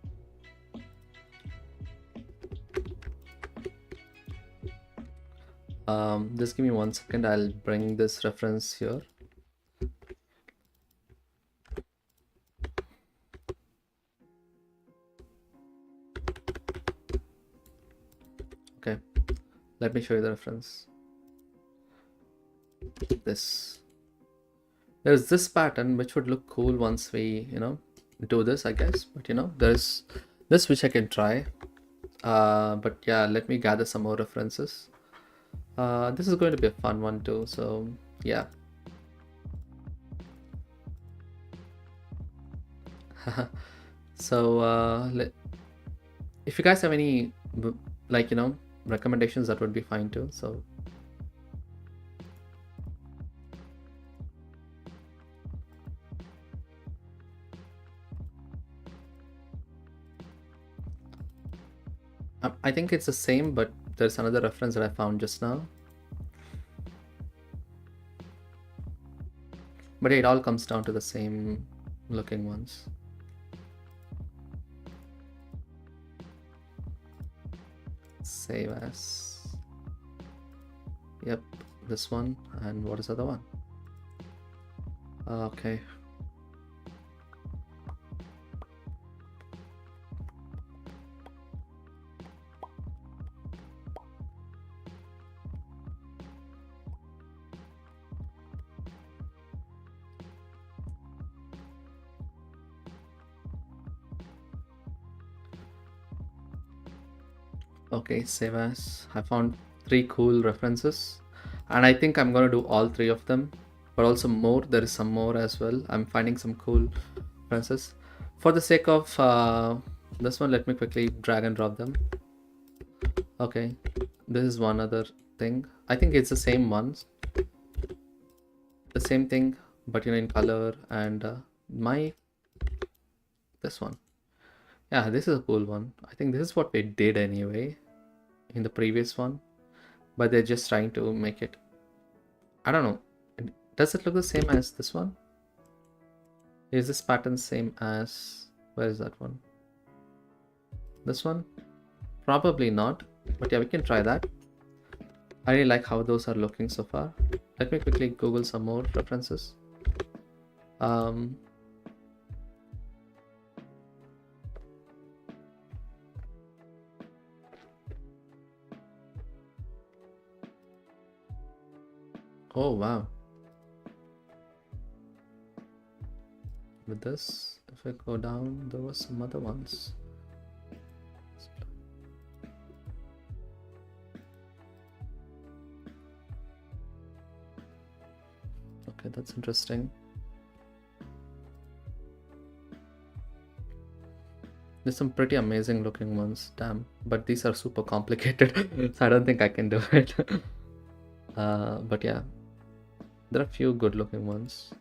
A: Just give me 1 second. I'll bring this reference here. Okay, let me show you the reference. This. There's this pattern which would look cool once we, do this, I guess. But there's this which I can try. But yeah, let me gather some more references. This is going to be a fun one too, so yeah. So if you guys have any recommendations, that would be fine too. So I think it's the same, but there's another reference that I found just now. But it all comes down to the same looking ones. Save as. Yep, this one. And what is the other one? Okay. Okay, save as. I found 3 cool references, and I think I'm gonna do all 3 of them, but also more. There is some more as well. I'm finding some cool references. For the sake of this one, let me quickly drag and drop them. Okay, this is one other thing. I think it's the same ones, the same thing, but in color and my this one. Yeah, this is a cool one. I think this is what we did anyway in the previous one, but they're just trying to make it. I don't know. Does it look the same as this one? Is this pattern same as, where is that one? This one? Probably not, but yeah, we can try that. I really like how those are looking so far. Let me quickly Google some more references. Oh wow. With this, if I go down, there were some other ones. Okay, that's interesting. There's some pretty amazing looking ones, damn, but these are super complicated, so I don't think I can do it. But yeah, there are a few good looking ones.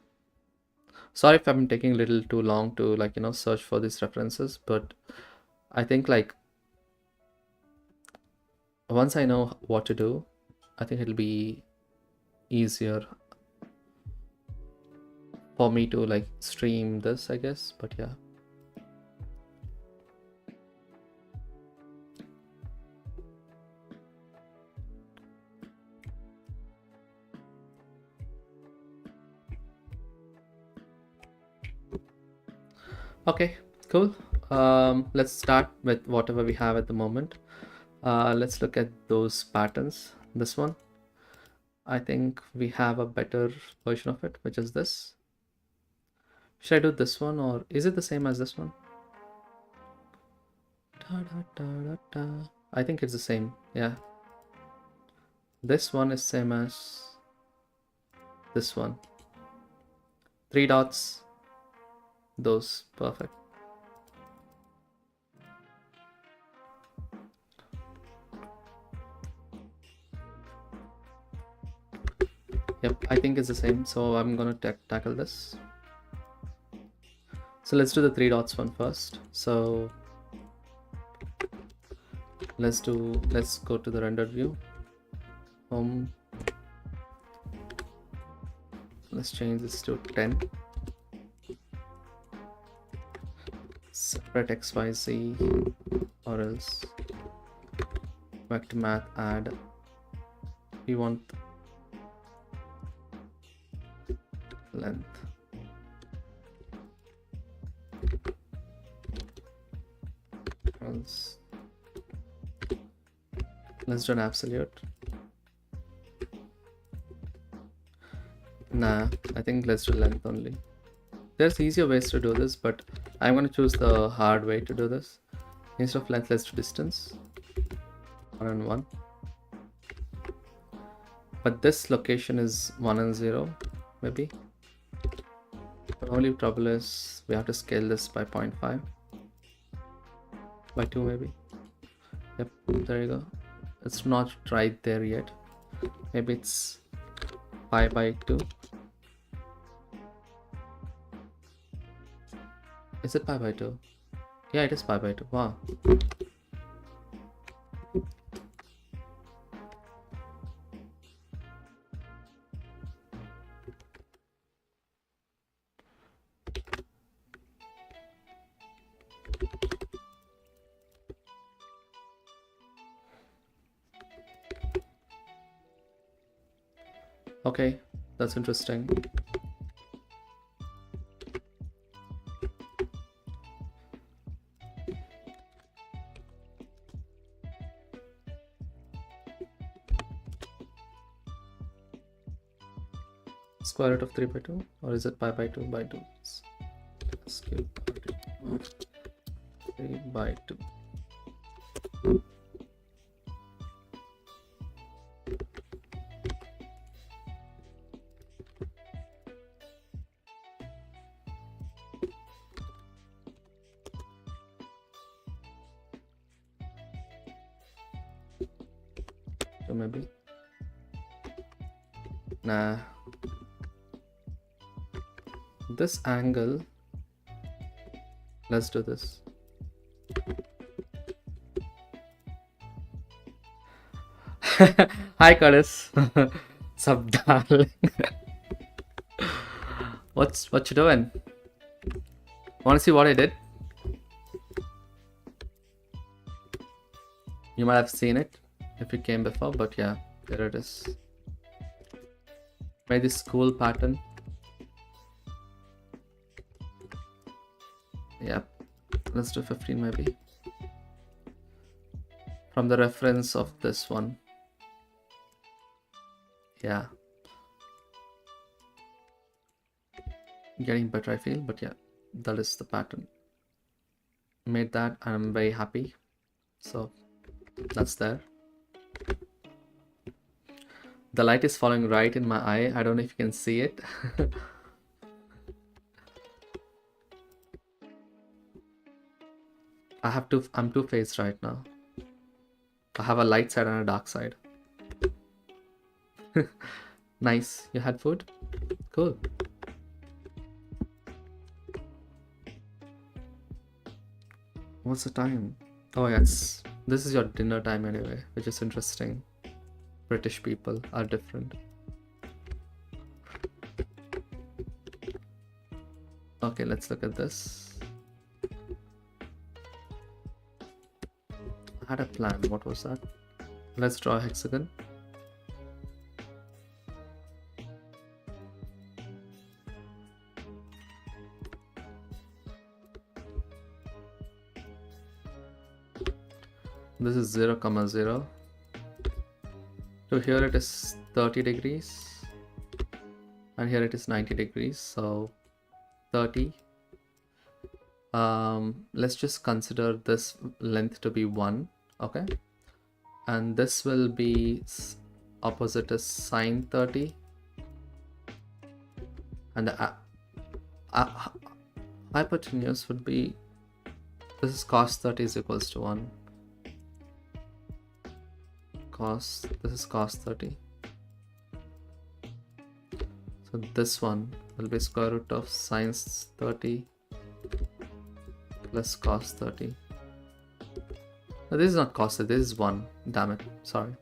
A: Sorry if I've been taking a little too long to search for these references, but I think once I know what to do, I think it'll be easier for me to stream this, I guess. But yeah. Okay, cool. Let's start with whatever we have at the moment. Let's look at those patterns. This one, I think we have a better version of it, which is this. Should I do this one, or is it the same as this one? Da, da, da, da, da. I think it's the same. Yeah. This one is same as this one. 3 dots. Those. Perfect. Yep, I think it's the same. So I'm gonna tackle this. So let's do the 3 dots one first. So let's go to the rendered view. Home. Let's change this to 10. Separate XYZ, or else vector math add. We want length. Else. Let's do an absolute. Nah, I think let's do length only. There's easier ways to do this, but I'm going to choose the hard way to do this. Instead of length, let's do distance. 1 and 1. But this location is 1 and 0, maybe. The only trouble is we have to scale this by 0.5. By 2 maybe. Yep, there you go. It's not right there yet. Maybe it's pi by 2. Is it pi by 2? Yeah, it is pi by 2. Wow. Okay, that's interesting. Square root of 3 by 2, or is it pi by 2 by 2? Let's cube 3 by 2. maybe. Nah. This angle, let's do this. Hi Curtis. Sup darling. What you doing? Wanna see what I did? You might have seen it if it came before, but yeah, there it is. Made this cool pattern. Yep, let's do 15 maybe. From the reference of this one. Yeah. Getting better, I feel, but yeah, that is the pattern. Made that, and I'm very happy. So that's there. The light is falling right in my eye. I don't know if you can see it. I'm two-faced right now. I have a light side and a dark side. Nice. You had food? Cool. What's the time? Oh, yes. This is your dinner time anyway, which is interesting. British people are different. Okay, let's look at this. I had a plan. What was that? Let's draw a hexagon. This is 0, 0. So here it is 30 degrees. And here it is 90 degrees. So 30. Let's just consider this length to be 1. Okay. And this will be opposite is sine 30. And the hypotenuse would be, this is cos 30 is equals to 1. This is cos 30. So this one will be square root of sine 30 plus cos 30. No, this is not cos 30, this is 1. Damn it, sorry.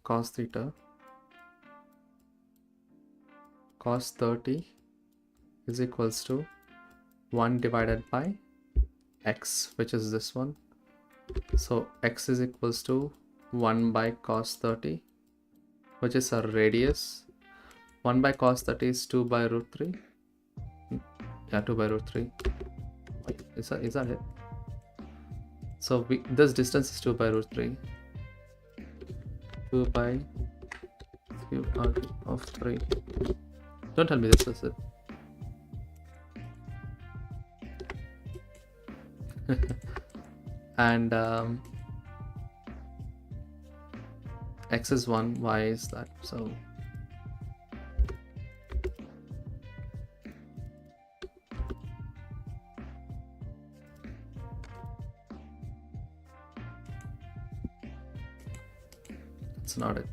A: Cos theta, cos 30 is equals to 1 divided by x, which is this one. So x is equals to 1 by cos 30, which is our radius. 1 by cos 30 is 2 by root 3. Yeah, 2 by root 3. Wait, is that it? So this distance is 2 by root 3. 2 by cube of 3. Don't tell me this is it. And x is 1, y is that, so it's not it.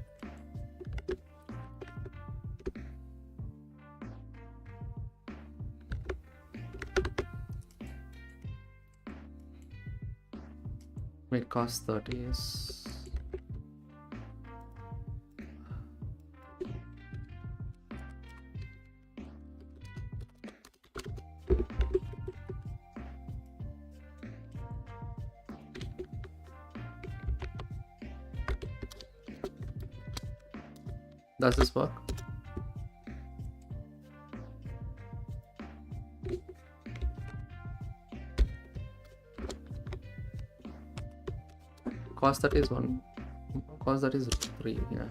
A: Wait, cos 30 is does this work? Cos 30 is 1. Cos 30 is 3, yeah.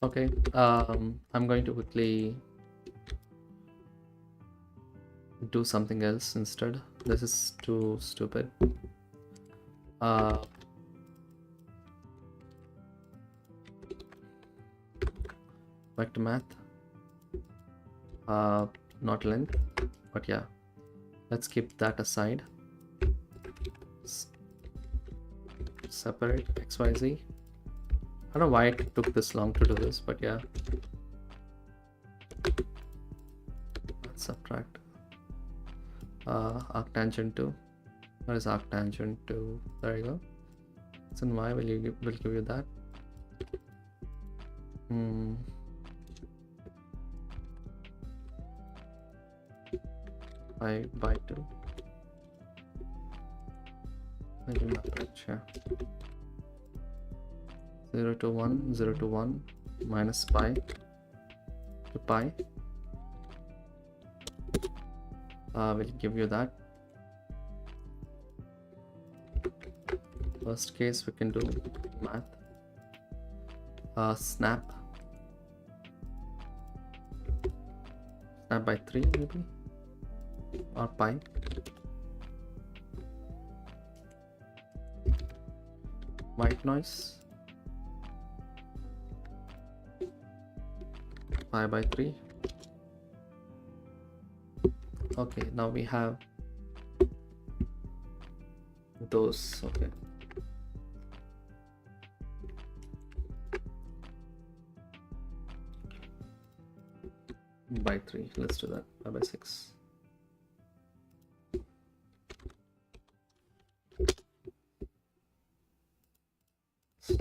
A: Okay, I'm going to quickly do something else instead. This is too stupid. Vector math, not length, but yeah, let's keep that aside. Separate XYZ. I don't know why it took this long to do this, but yeah. Let's subtract arctangent to. What is arctangent to? There you go. So y will give you that. I by 2. Maybe not much, yeah. 0 to 1, 0 to 1, minus pi to pi. Will give you that. Worst case, we can do math. Snap by 3 maybe, or pi. White noise, pi by 3. Okay, now we have those. Okay, by 3, let's do that. Pi by 6.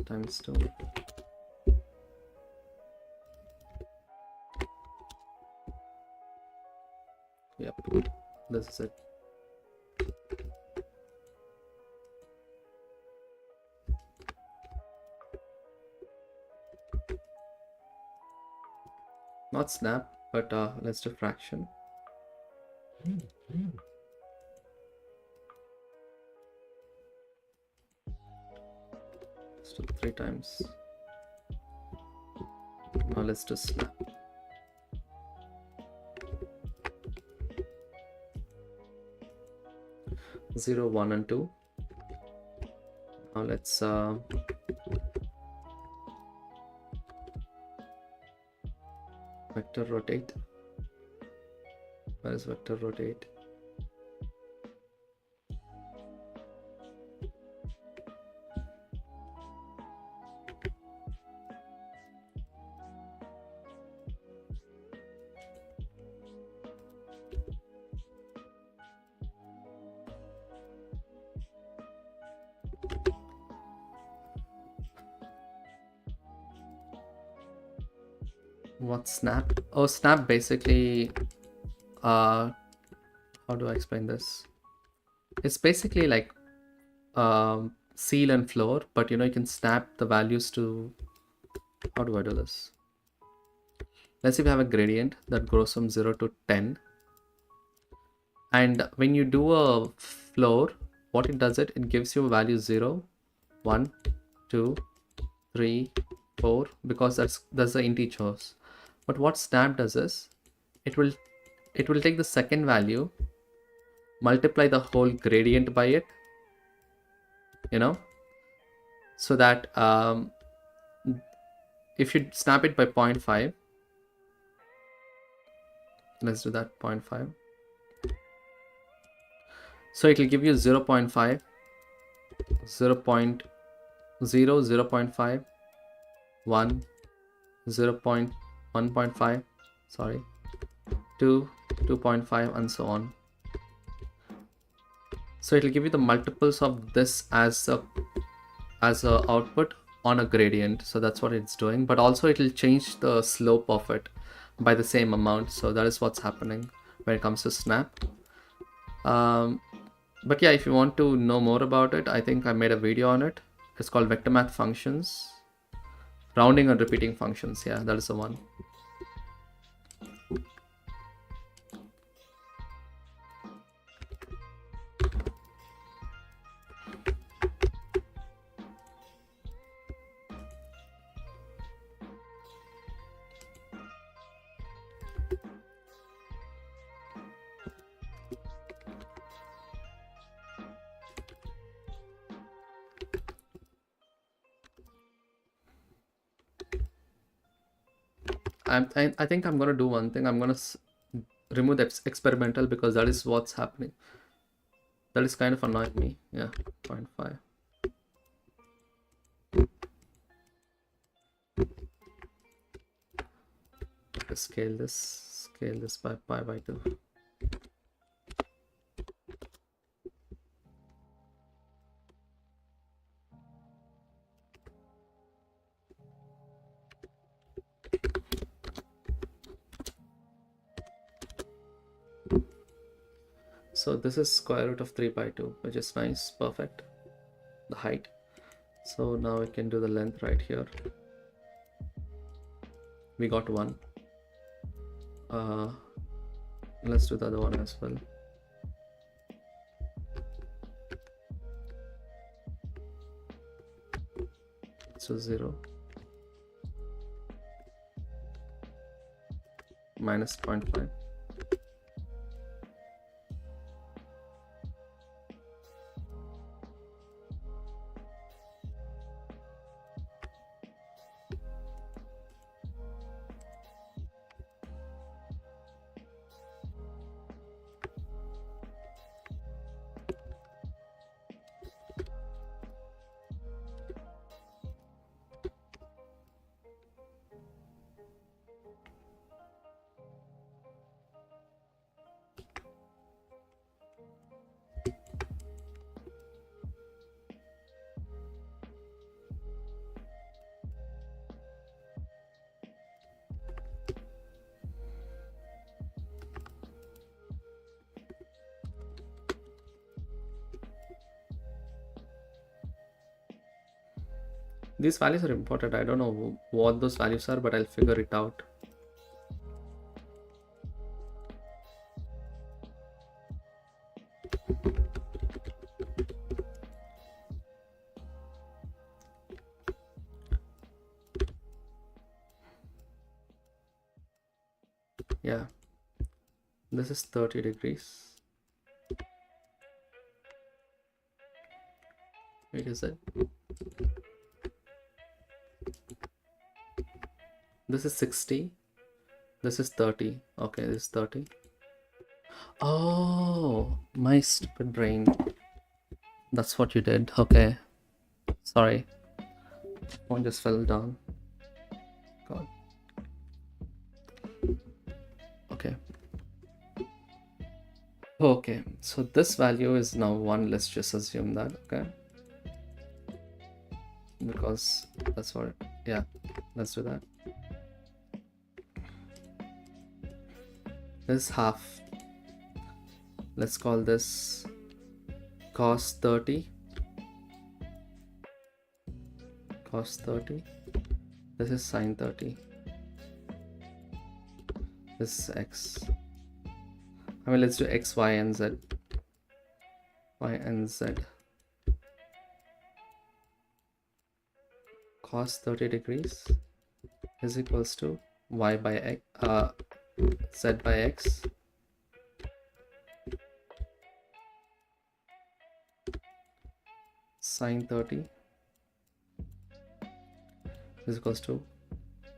A: Times 2. Yep, this is it. Not snap, but let's do fraction. Let's do 3 times. Now let's do snap. Zero, 1, and 2. Now let's vector rotate. Where is vector rotate? What's snap? Oh, snap basically, how do I explain this? It's basically like seal and floor, but you can snap the values to, how do I do this? Let's say we have a gradient that grows from 0 to 10. And when you do a floor, what it does, it gives you a value 0, 1, 2, 3, 4, because that's the integers. But what snap does is, it will take the second value, multiply the whole gradient by it, so that if you snap it by 0.5, let's do that, 0.5. So it will give you 0 0.5, 0 0.0, 0 0.5, 1, 0.1.5, sorry, 2, 2.5, and so on. So it will give you the multiples of this as a output on a gradient. So that's what it's doing, but also it will change the slope of it by the same amount. So that is what's happening when it comes to snap. But yeah, if you want to know more about it, I think I made a video on it. It's called Vector Math Functions, Rounding and Repeating Functions. Yeah, that is the one. I think I'm gonna do one thing. I'm gonna remove the experimental, because that is what's happening. That is kind of annoying me. Yeah, 0.5. Let's scale this by pi by 2. So this is square root of 3 by 2, which is nice, perfect. The height. So now we can do the length right here. We got 1. Let's do the other one as well. So 0 minus 0.5. These values are important. I don't know what those values are, but I'll figure it out. Yeah, this is 30 degrees. Wait, is it? This is 60. This is 30. Okay, this is 30. Oh, my stupid brain. That's what you did. Okay. Sorry. Phone just fell down. God. Okay. Okay, so this value is now 1. Let's just assume that. Okay. Because that's what. Yeah, let's do that. This is half. Let's call this cos 30. Cos 30. This is sin 30. This is x. I mean, let's do x, y, and z. Y and z. Cos 30 degrees is equals to y by x, z by x. Sin 30 is equals to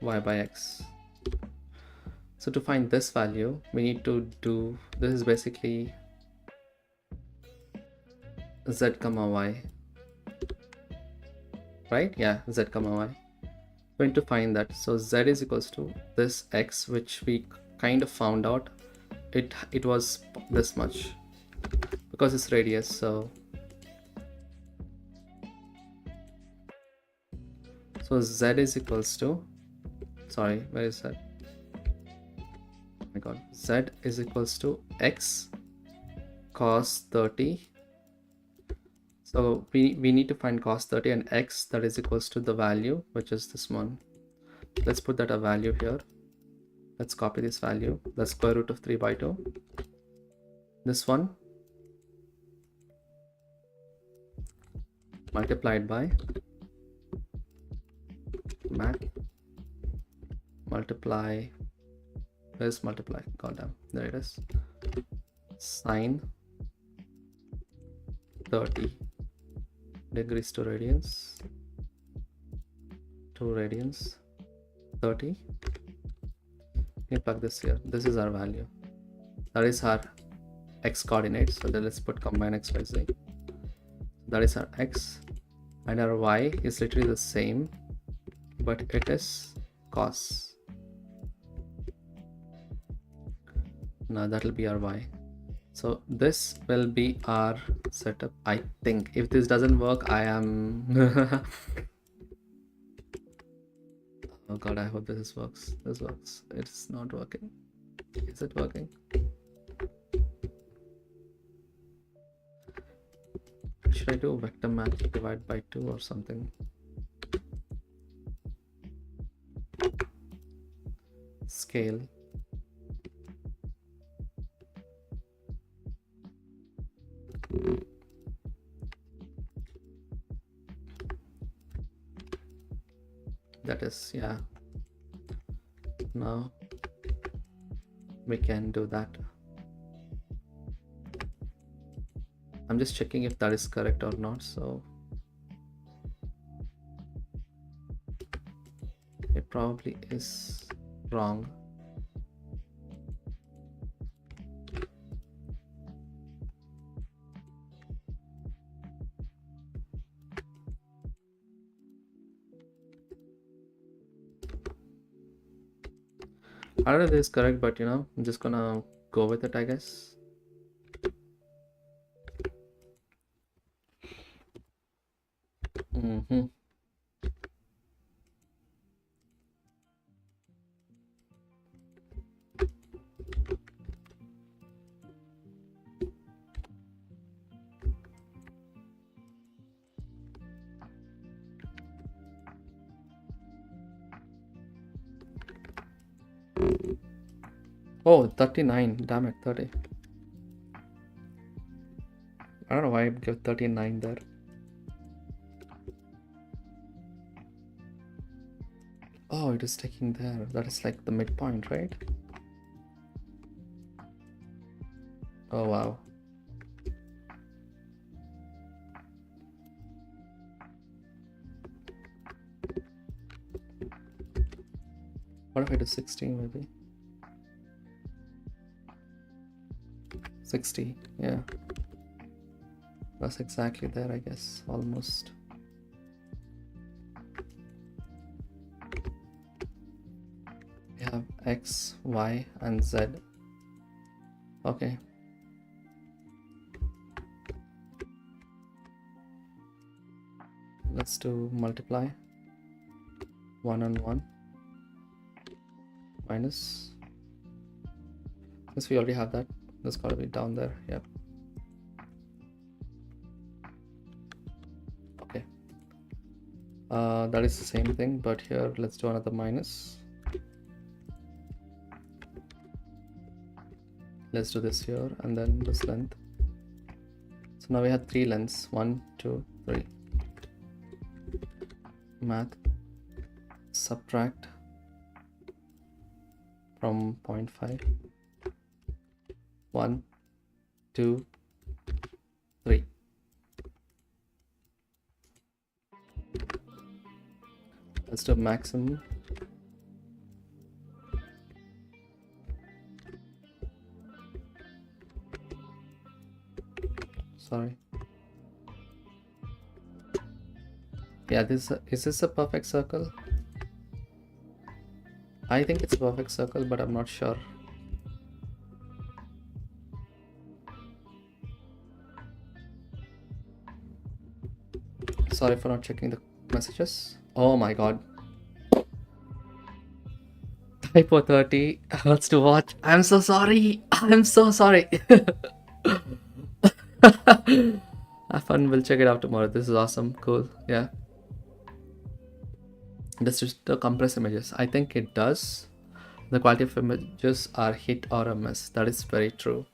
A: y by x. So to find this value, we need to do, this is basically z comma y, right? Yeah, z comma y. We're going to find that. So z is equals to this x, which we kind of found out. It was this much because it's radius. So z is equals to, sorry, where is that? Oh my god, z is equals to x cos 30. So we need to find cos 30, and x, that is equals to the value, which is this one. Let's put that a value here. Let's copy this value, the square root of 3 by 2. This one multiplied by math multiply, where's multiply? God damn, there it is. Sine 30 degrees to radians 30 We plug this here. This is our value. That is our x coordinates. So then let's put combine x, y, z. That is our x, and our y is literally the same, but it is cos. Now that will be our y. So this will be our setup. I think if this doesn't work, I am oh god, I hope this works. This works. It's not working. Is it working? Should I do vector math divide by 2 or something? Scale. That is, yeah. Now we can do that. I'm just checking if that is correct or not. So it probably is wrong. I don't know if this is correct, but you know, I'm just gonna go with it, I guess. Oh, 39. Damn it, 30. I don't know why I give 39 there. Oh, it is taking there. That is like the midpoint, right? Oh, wow. What if I do 16 maybe? 60, yeah. That's exactly there, I guess, almost. We have X, Y, and Z. Okay. Let's do multiply. 1 on 1. Minus. Since we already have that, that's gotta be down there, yep. Okay. That is the same thing, but here let's do another minus. Let's do this here and then this length. So now we have 3 lengths. 1, 2, 3. Math. Subtract from 0.5. 1, 2, 3. Let's do maximum. Sorry. Yeah, is this a perfect circle? I think it's a perfect circle, but I'm not sure. Sorry for not checking the messages. Oh my god. Typo 30 hurts to watch. I'm so sorry. I'm so sorry. Have fun. We'll check it out tomorrow. This is awesome. Cool. Yeah. This is the compress images. I think it does. The quality of images are hit or a miss. That is very true.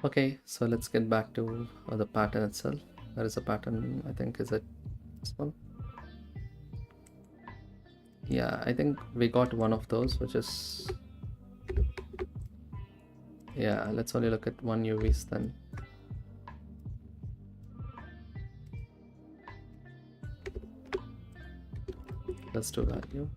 A: Okay, so let's get back to the pattern itself. There is a pattern, I think, is it this one? Yeah, I think we got one of those, which is, yeah, let's only look at one UVs then. Let's do value.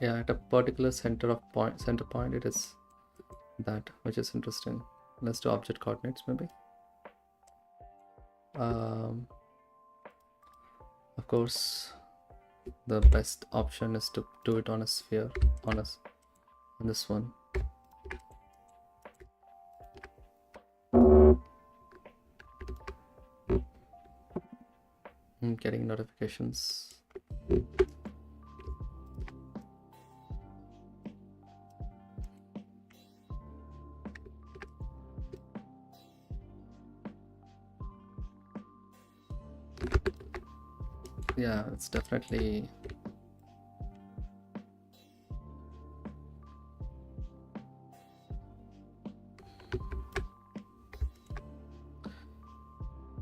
A: Yeah, at a particular center point, it is that, which is interesting. Let's do object coordinates maybe. Of course, the best option is to do it on a sphere, on this one. I'm getting notifications. Yeah, it's definitely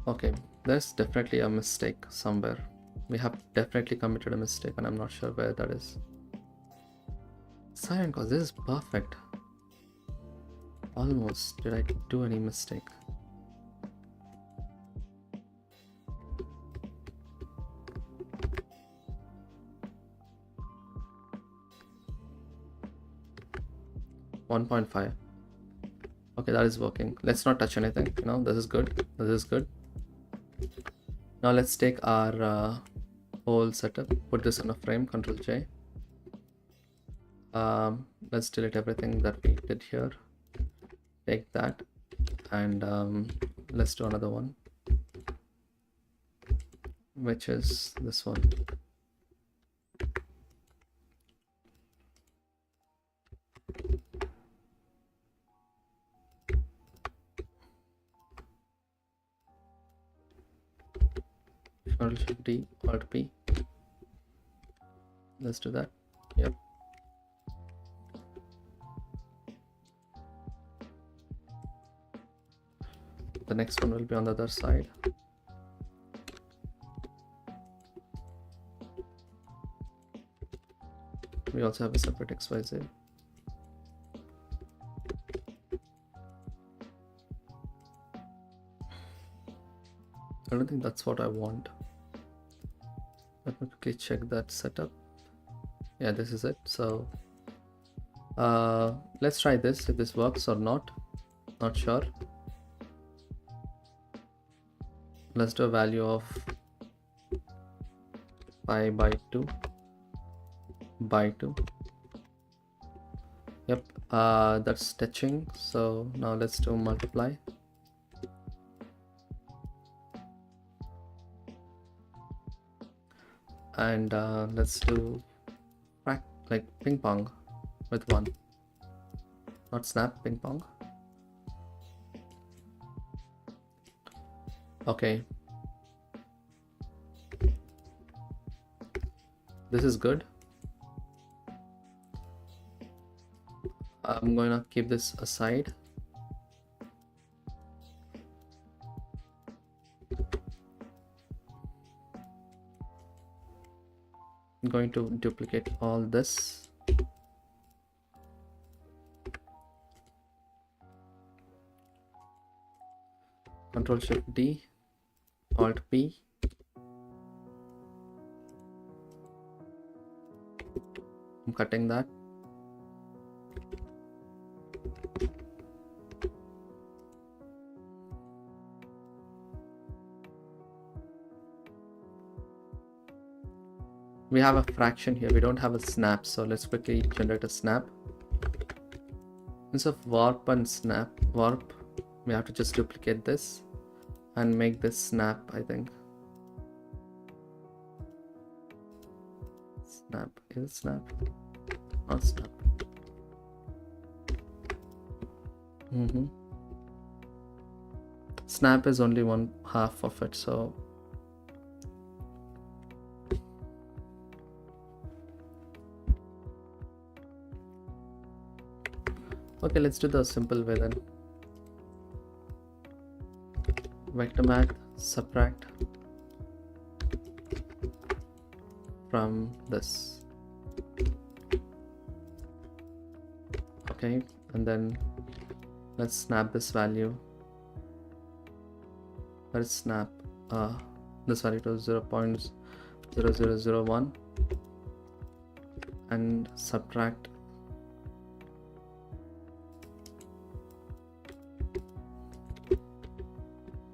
A: okay. There's definitely a mistake somewhere. We have definitely committed a mistake, and I'm not sure where that is. Silent cause, this is perfect. Almost. Did I do any mistake? $1.5. Okay, that is working. Let's not touch anything. This is good. This is good. Now let's take our whole setup, put this in a frame, Control J. Let's delete everything that we did here. Take that, and let's do another one, which is this one. Control D, Alt P. Let's do that. Yep. The next one will be on the other side. We also have a separate XYZ. I don't think that's what I want. Let me quickly check that setup. Yeah, this is it. So let's try this, if this works or not. Not sure. Let's do a value of 5 by 2 by 2. Yep, that's stitching. So now let's do multiply. And let's do like ping pong with 1, not snap, ping pong. Okay, this is good. I'm going to keep this aside. I'm going to duplicate all this. Control Shift D, Alt P. I'm cutting that. We have a fraction here, we don't have a snap, so let's quickly generate a snap. Instead of warp and snap, warp, we have to just duplicate this and make this snap, I think. Snap, is it snap? Not snap. Snap is only 1/2 of it, so okay, let's do the simple way then. Vector math, subtract from this. Okay, and then let's snap this value. Let's snap this value to 0.0001 and subtract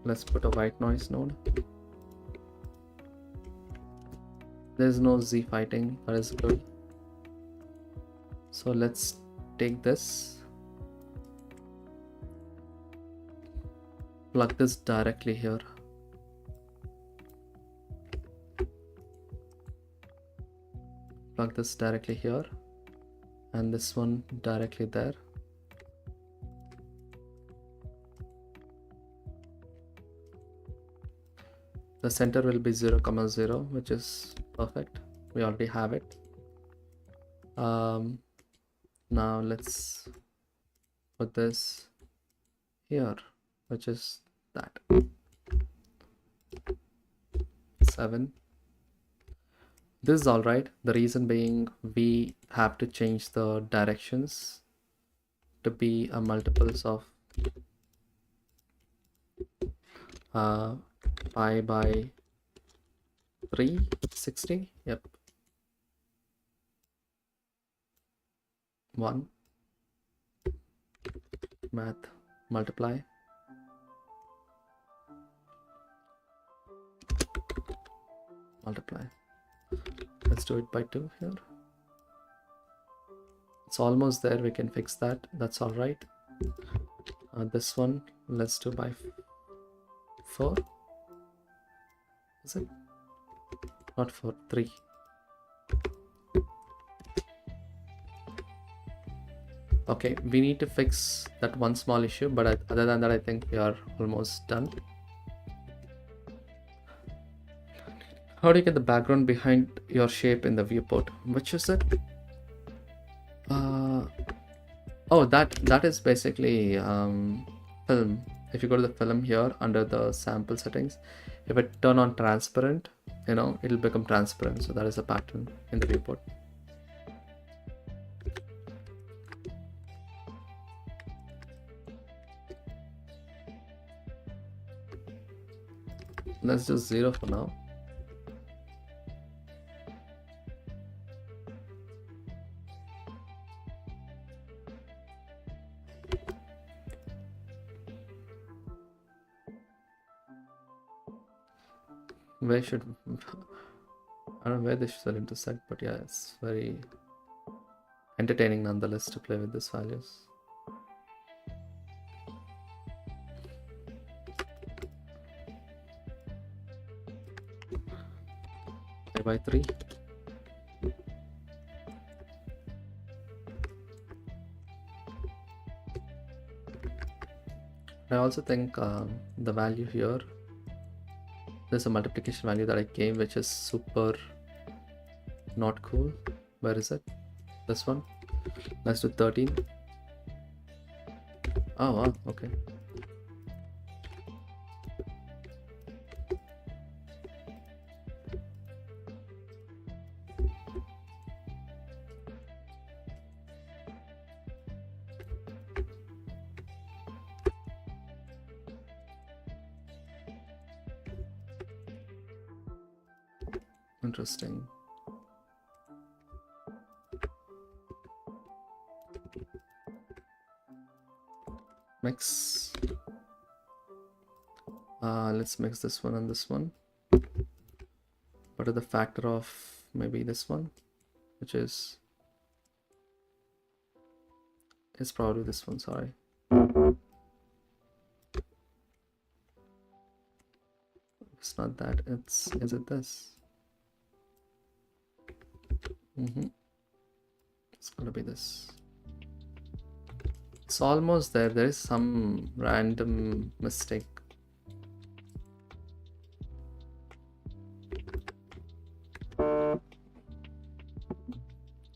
A: let's put a white noise node. There's no Z fighting, that is good. So let's take this, plug this directly here. Plug this directly here and this one directly there. The center will be 0,0, which is perfect. We already have it. Now let's put this here, which is that 7. This is all right. The reason being we have to change the directions to be a multiples of pi by 360. Yep. 1 math multiply let's do it by 2 here. It's almost there, we can fix that, that's all right. This one let's do by 4. Is it not 4, 3? Okay, we need to fix that one small issue, but other than that I think we are almost done. How do you get the background behind your shape in the viewport? Which is it? Oh, that is basically film. If you go to the film here under the sample settings, if I turn on transparent, it'll become transparent. So that is a pattern in the viewport. Let's do 0 for now. Where should I don't know where this should intersect, but yeah, it's very entertaining nonetheless to play with these values. By 3. I also think the value here, there's a multiplication value that I gave which is super not cool. Where is it? This one. Let's do 13. Oh wow, okay. Interesting. Mix. Let's mix this one and this one. What are the factor of maybe this one, which is It's probably this one, sorry. It's not that, is it this? It's gonna be this. It's almost there. There is some random mistake.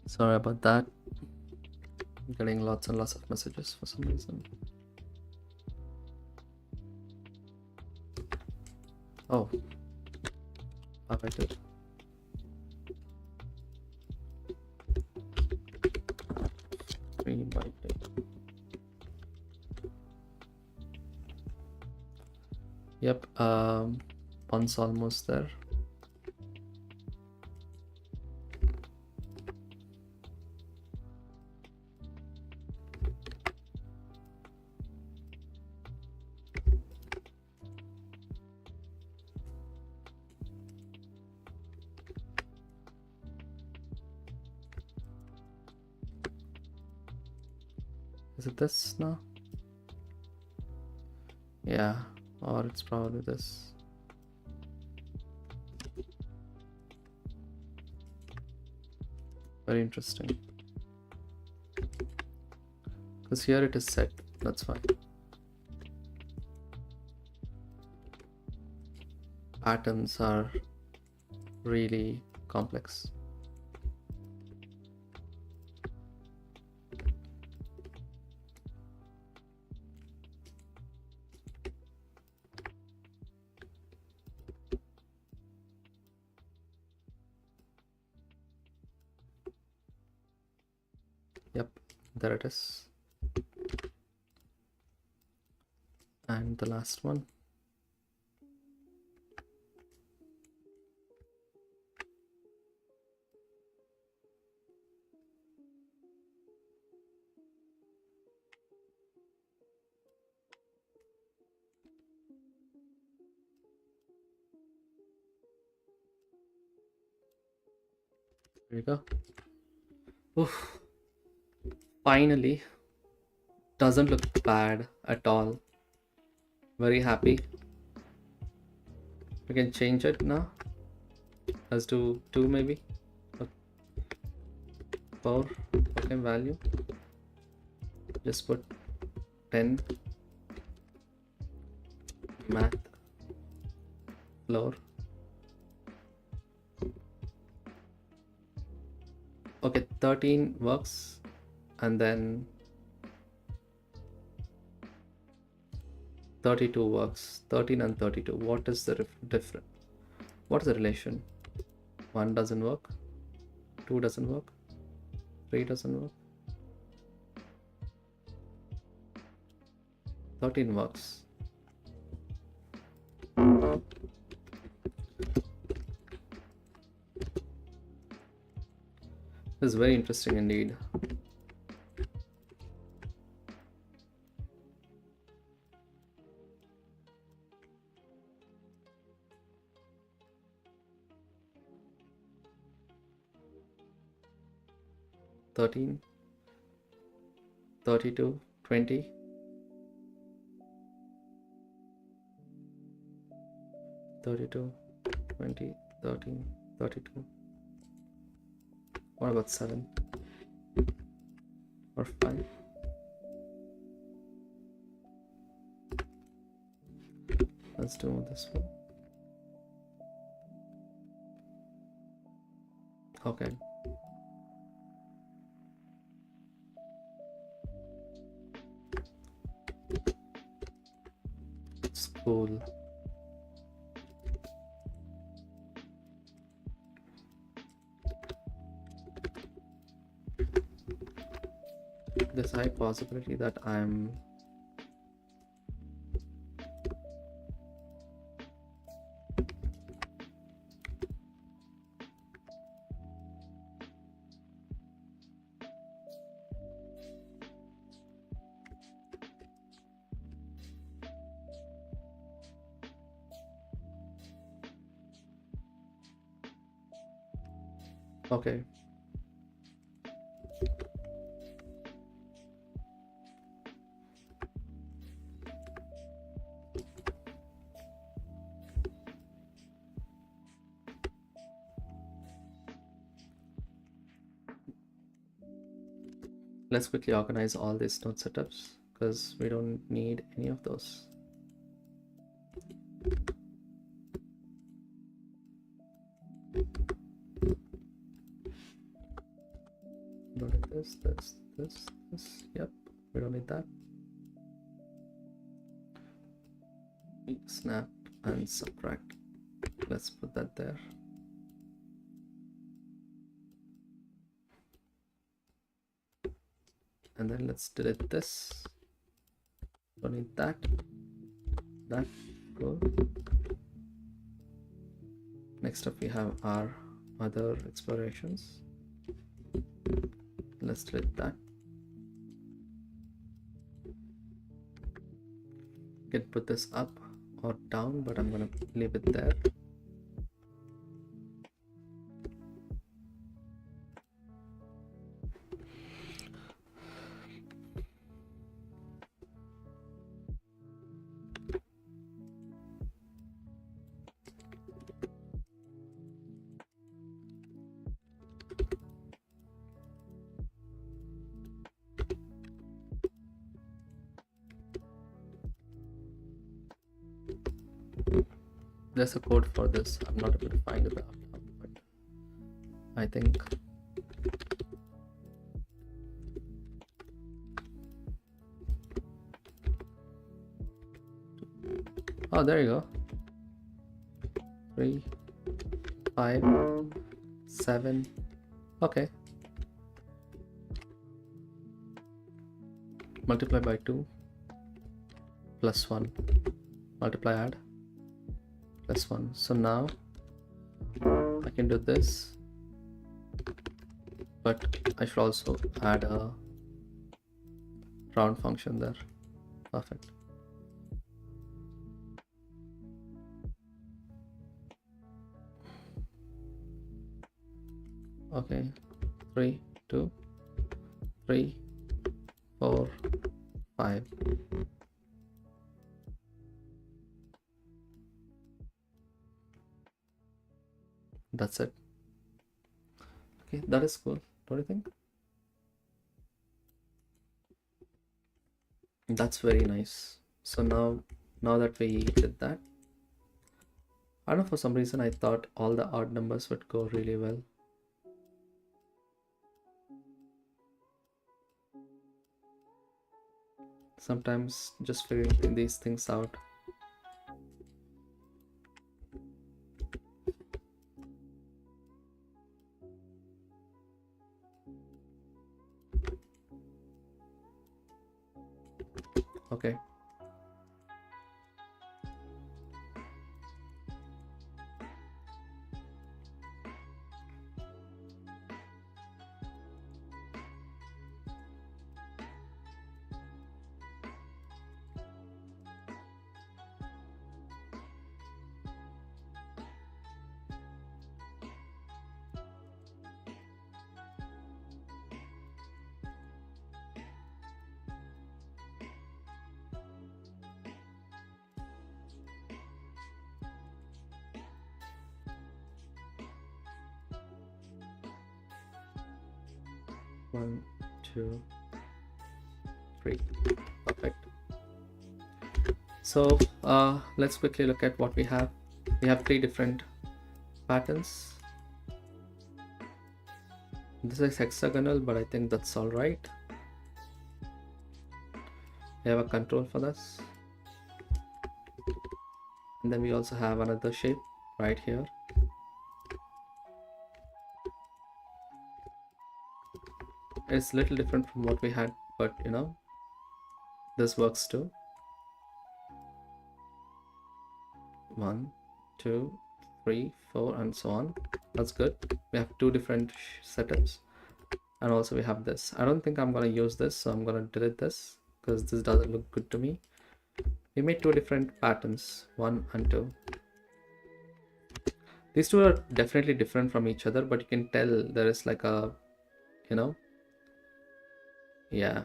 A: Sorry about that. I'm getting lots and lots of messages for some reason. Oh, perfect. 3 by 8. Yep, one's almost there. Is it this now? Yeah, or it's probably this. Very interesting. Because here it is set, that's fine. Patterns are really complex. Yep, there it is. And the last one. There you go. Oof. Finally, doesn't look bad at all. Very happy. We can change it now. Let's do 2 maybe. 4 okay, value. Just put 10 math floor. Okay, 13 works, and then 32 works. 13 and 32. What is the difference? What is the relation? 1 doesn't work, 2 doesn't work, 3 doesn't work, 13 works. This is very interesting indeed. $13, $32, $20. $32, $20, $13, $32. What about 7 or 5? Let's do this one. Okay. It's cool. There's a high possibility that I'm okay. Let's quickly organize all these node setups because we don't need any of those. Don't need this. Yep, we don't need that. Snap and subtract. Let's put that there. And then let's delete this. Don't need that. That. Cool. Next up we have our other explorations. Let's delete that. You can put this up or down, but I'm gonna leave it there. There's a code for this. I'm not able to find it out now, but I think oh, there you go. 3, 5, 7. Okay. Multiply by 2 plus 1. Multiply, add plus 1. So now I can do this, but I should also add a round function there. Perfect. Okay, 3, 2, 3, 4, 5. That's it. Okay, that is cool, don't you think? That's very nice. So now that we did that, I don't know, for some reason I thought all the odd numbers would go really well. Sometimes just figuring these things out. Okay. One, two, three. Perfect. So let's quickly look at what we have. We have 3 different patterns. This is hexagonal, but I think that's all right. We have a control for this, and then we also have another shape right here. It's a little different from what we had, but you know, this works too. 1, 2, 3, 4, and so on. That's good. We have 2 different setups, and also we have this. I don't think I'm gonna use this, so I'm gonna delete this because this doesn't look good to me. We made 2 different patterns, 1 and 2. These 2 are definitely different from each other, but you can tell there is like a, you know, yeah.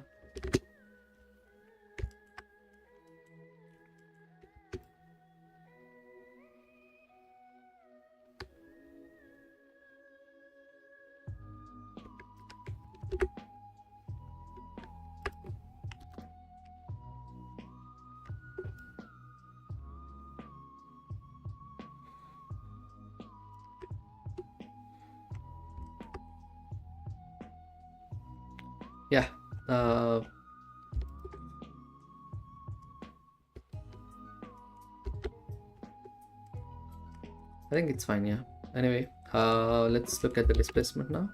A: Yeah. uh, I think it's fine. Yeah. Anyway, let's look at the displacement now.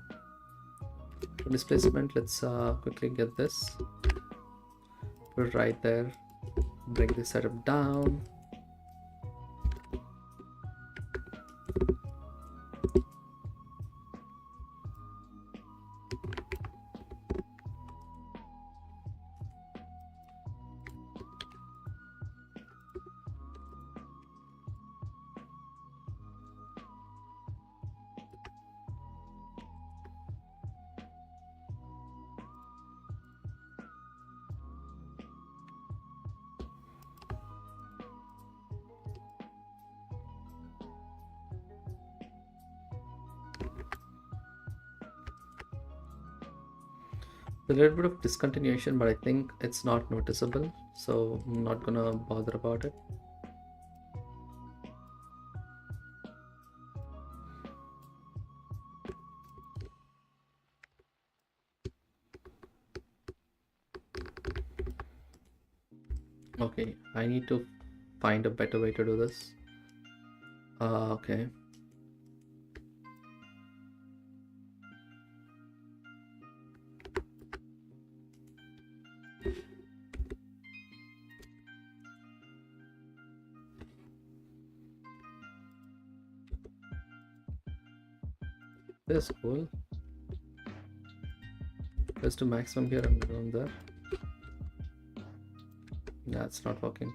A: For displacement, let's quickly get this, put it right there, bring this setup down. A little bit of discontinuation, but I think it's not noticeable, so I'm not gonna bother about it. Okay, I need to find a better way to do this. Okay. This is cool. Let's do maximum here and down there. Yeah, it's not working.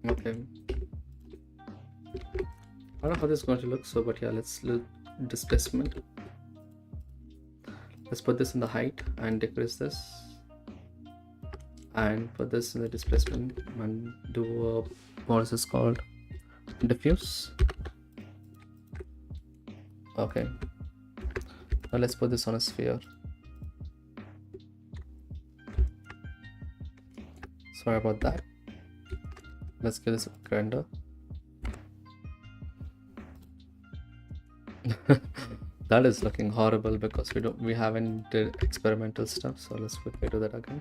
A: Okay. I don't know how this is going to look, so but yeah, let's look displacement. Let's put this in the height and decrease this, and put this in the displacement and do a, what is this called, diffuse. Okay, now let's put this on a sphere. Sorry about that. Let's give this a render. That is looking horrible because we haven't did experimental stuff, so let's quickly do that again.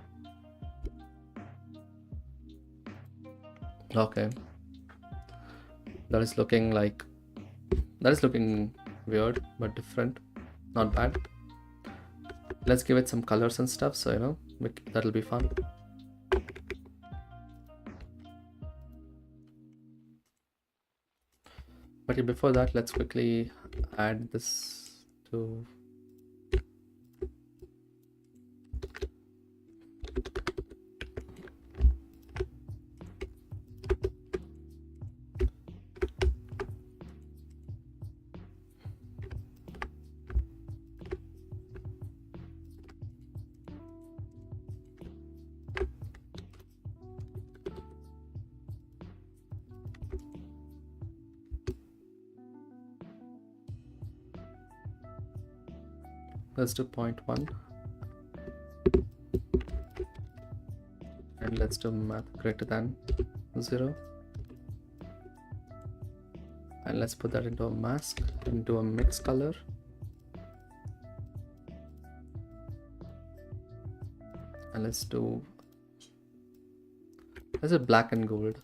A: Okay, that is looking weird but different, not bad. Let's give it some colors and stuff, so you know, that'll be fun. But before that, let's quickly add this to let's do 0.1 and let's do math greater than 0, and let's put that into a mask, into a mix color, and let's do black and gold.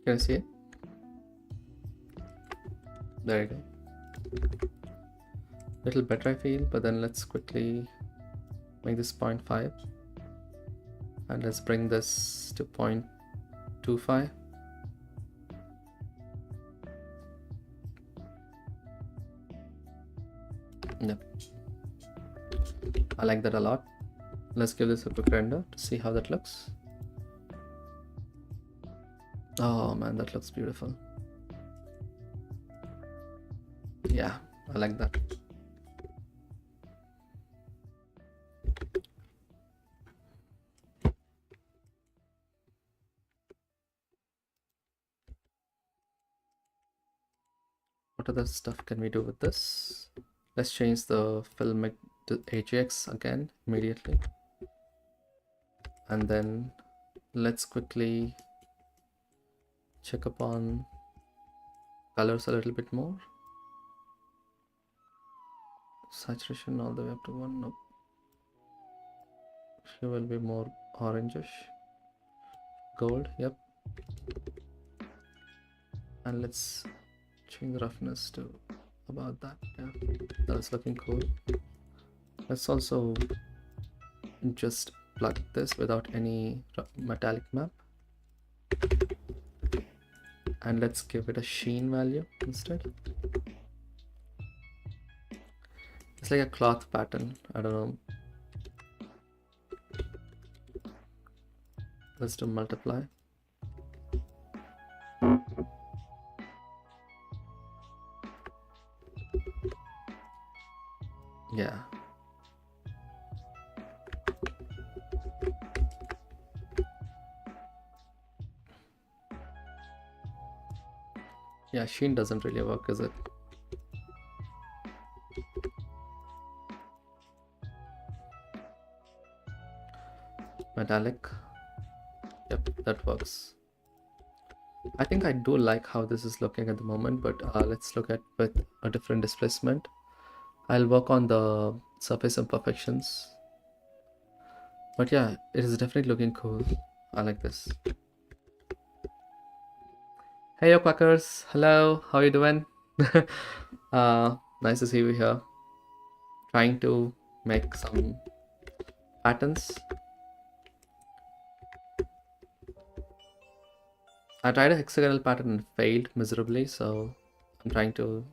A: Can you see it? There you go. Little better I feel, but then let's quickly make this 0.5 and let's bring this to 0.25. Yep, I like that a lot. Let's give this a quick render to see how that looks. Oh man, that looks beautiful. Yeah, I like that. What other stuff can we do with this? Let's change the filmic to AJX again immediately. And then let's quickly check upon colors a little bit more. Saturation all the way up to 1. Nope. She will be more orangish. Gold, yep. And let's change the roughness to about that. Yeah, that's looking cool. Let's also just plug this without any metallic map. And let's give it a sheen value instead. It's like a cloth pattern. I don't know. Let's do multiply. Yeah. Yeah, sheen doesn't really work, is it? Metallic. Yep, that works. I think I do like how this is looking at the moment, but let's look at with a different displacement. I'll work on the surface imperfections. But yeah, it is definitely looking cool. I like this. Hey, yo, quackers. Hello, how you doing? Nice to see you here. Trying to make some patterns. I tried a hexagonal pattern and failed miserably, so I'm trying to,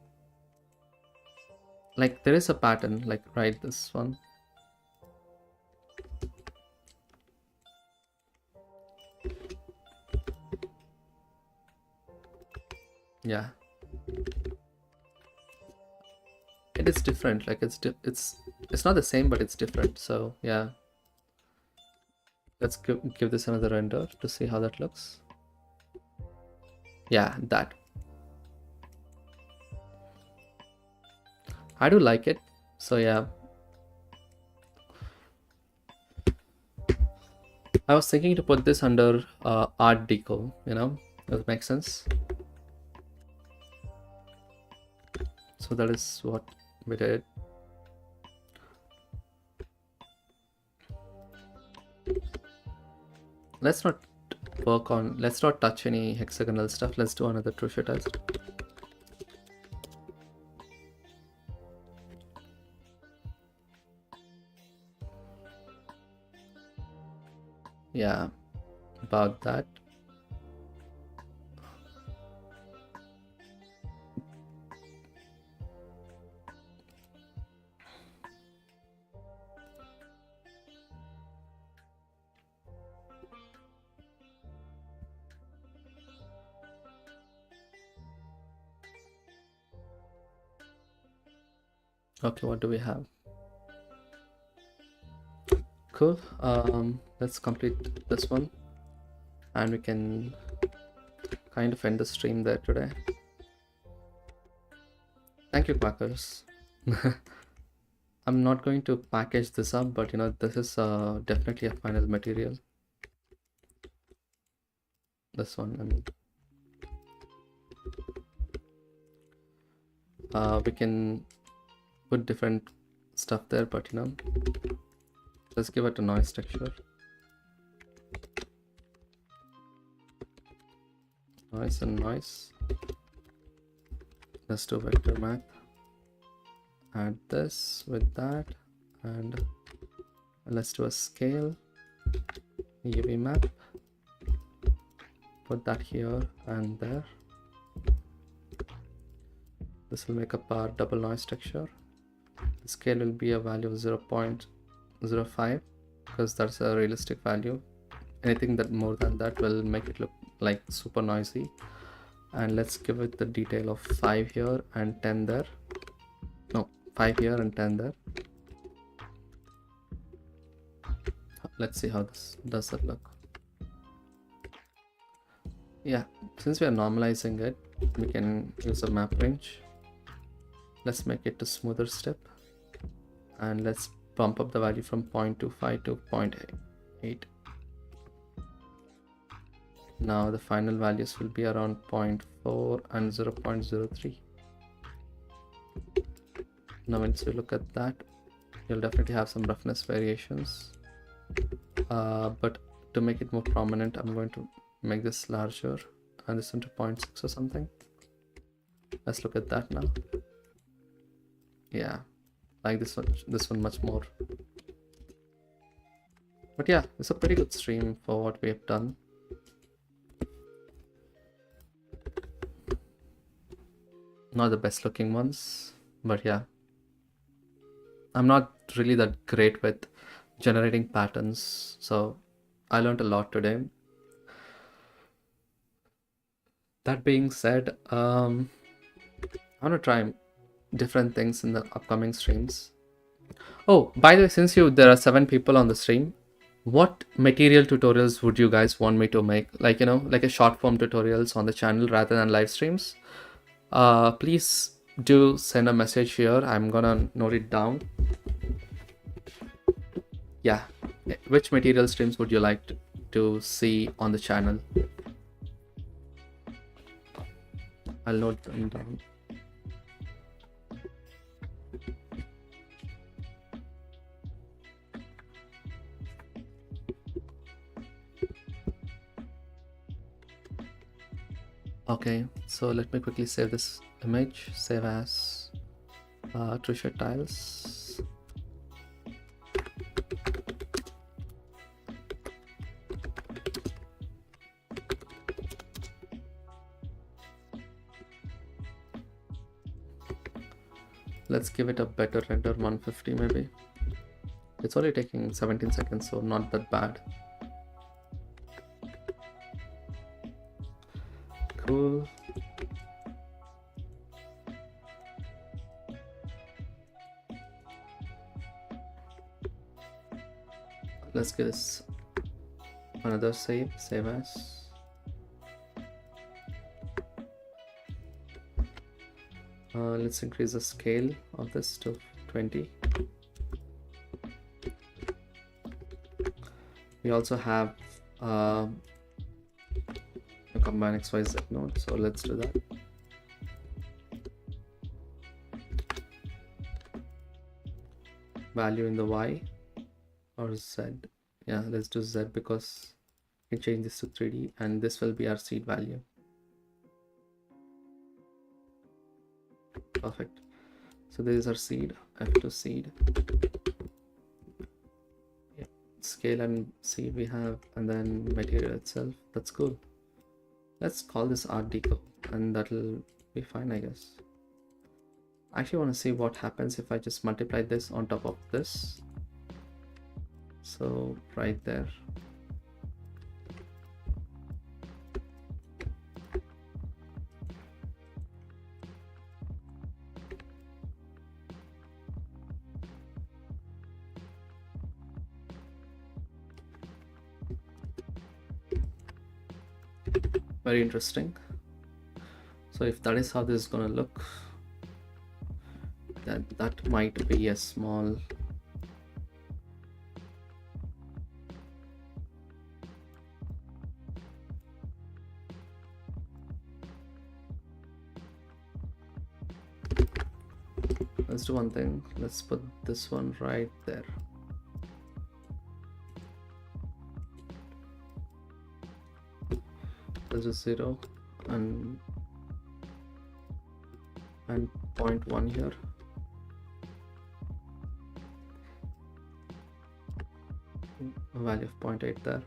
A: like, there is a pattern, like, right, this one. Yeah, it is different. Like, it's not the same, but it's different. So yeah, let's give this another render to see how that looks. Yeah, that. I do like it. So yeah, I was thinking to put this under art deco, you know, does it make sense? So that is what we did. Let's not touch any hexagonal stuff. Let's do another Truchet test. Yeah, about that. Okay, what do we have? Cool. Let's complete this one, and we can kind of end the stream there today. Thank you, Quackers. I'm not going to package this up, but you know, this is definitely a final material. This one, I mean, we can put different stuff there, but you know, let's give it a noise texture. Noise and noise. Let's do vector math. Add this with that, and let's do a scale. UV map. Put that here and there. This will make up our double noise texture. The scale will be a value of 0.05 because that's a realistic value. Anything that more than that will make it look like super noisy. And let's give it the detail of 5 here and 10 there. No, 5 here and 10 there. Let's see how this does that look. Yeah, since we are normalizing it, we can use a map range. Let's make it a smoother step, and let's bump up the value from 0.25 to 0.8. Now the final values will be around 0.4 and 0.03. Now once you look at that, you'll definitely have some roughness variations, but to make it more prominent, I'm going to make this larger and this into 0.6 or something. Let's look at that now. Yeah, like this one much more. But yeah, it's a pretty good stream for what we have done. Not the best looking ones, but yeah, I'm not really that great with generating patterns, so I learned a lot today. That being said, I'm gonna try different things in the upcoming streams. Oh, by the way, since there are 7 people on the stream, what material tutorials would you guys want me to make? Like, like a short form tutorials on the channel rather than live streams? Please do send a message here. I'm gonna note it down. Yeah, which material streams would you like to see on the channel? I'll note them down. Okay, so let me quickly save this image. Save as Truchet tiles. Let's give it a better render, 150 maybe. It's only taking 17 seconds, so not that bad. Cool. Let's get this another save as. Let's increase the scale of this to 20. We also have a combine XYZ node, so let's do that. Value in the Y or Z. Yeah, let's do Z because we can change this to 3D and this will be our seed value. Perfect. So this is our seed, F2 seed. Yeah. Scale and seed we have, and then material itself. That's cool. Let's call this art deco and that'll be fine, I guess. I actually want to see what happens if I just multiply this on top of this. So right there. Very interesting. So if that is how this is gonna look, that might be a small let's do one thing. Let's put this one right there. Let's do 0 and 0.1 here. A value of 0.8 there.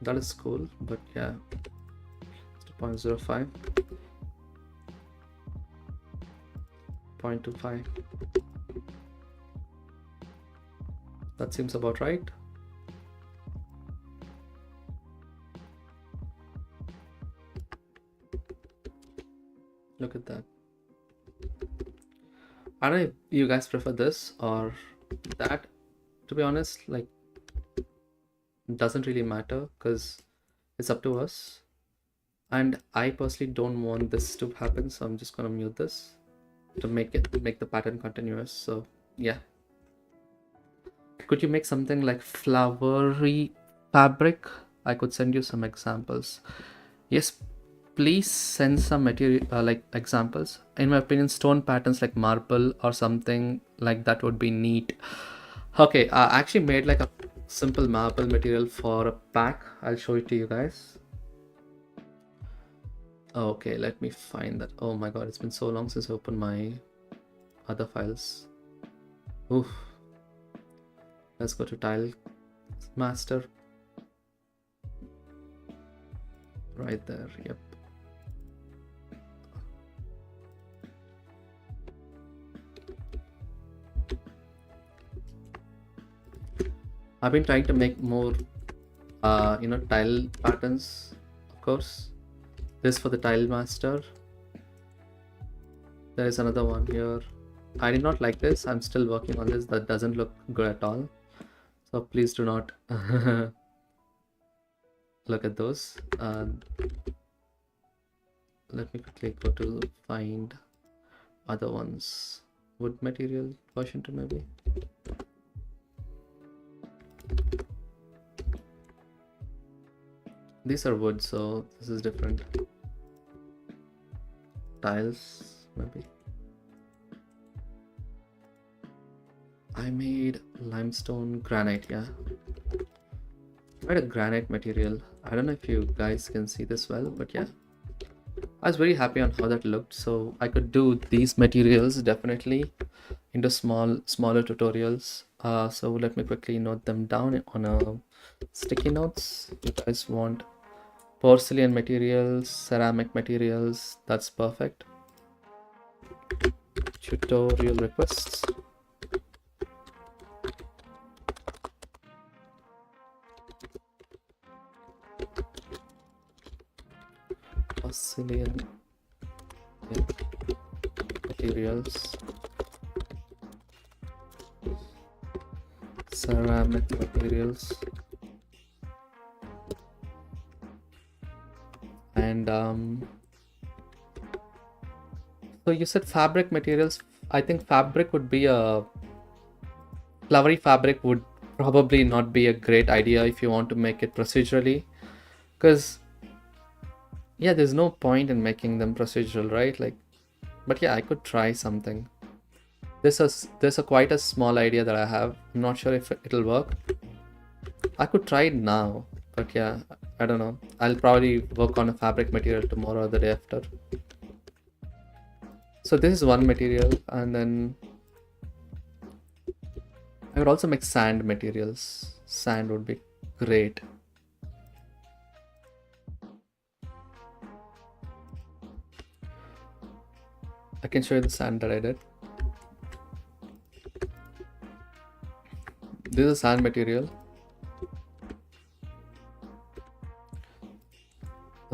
A: That is cool, but yeah, it's 0.05. 0.25. That seems about right. Look at that. I don't know if you guys prefer this or that. To be honest, like, it doesn't really matter because it's up to us. And I personally don't want this to happen, so I'm just gonna mute this to make the pattern continuous. So yeah. Could you make something like flowery fabric? I could send you some examples. Yes, please send some material like examples. In my opinion, stone patterns like marble or something like that would be neat. Okay, I actually made like a simple marble material for a pack. I'll show it to you guys. Okay, let me find that. Oh my god, it's been so long since I opened my other files. Oof. Let's go to tile master. Right there, yep. I've been trying to make more tile patterns, of course. This for the tile master. There is another one here. I did not like this. I'm still working on this. That doesn't look good at all. So please do not look at those. Let me quickly go to find other ones. Wood material version 2 maybe. These are wood, so this is different. Tiles maybe. I made limestone granite, yeah. I made a granite material. I don't know if you guys can see this well, but yeah. I was very happy on how that looked, so I could do these materials definitely into smaller tutorials. So let me quickly note them down on a sticky notes. You guys want porcelain materials, ceramic materials, that's perfect. Tutorial requests. Porcelain materials, ceramic materials, and so you said fabric materials. I think fabric would be a flowery fabric would probably not be a great idea if you want to make it procedurally, because yeah, there's no point in making them procedural, right? Like, but yeah, I could try something. This is quite a small idea that I have. I'm not sure if it'll work. I could try it now, but yeah, I don't know. I'll probably work on a fabric material tomorrow or the day after. So this is one material, and then I would also make sand materials. Sand would be great. I can show you the sand that I did. This is sand material.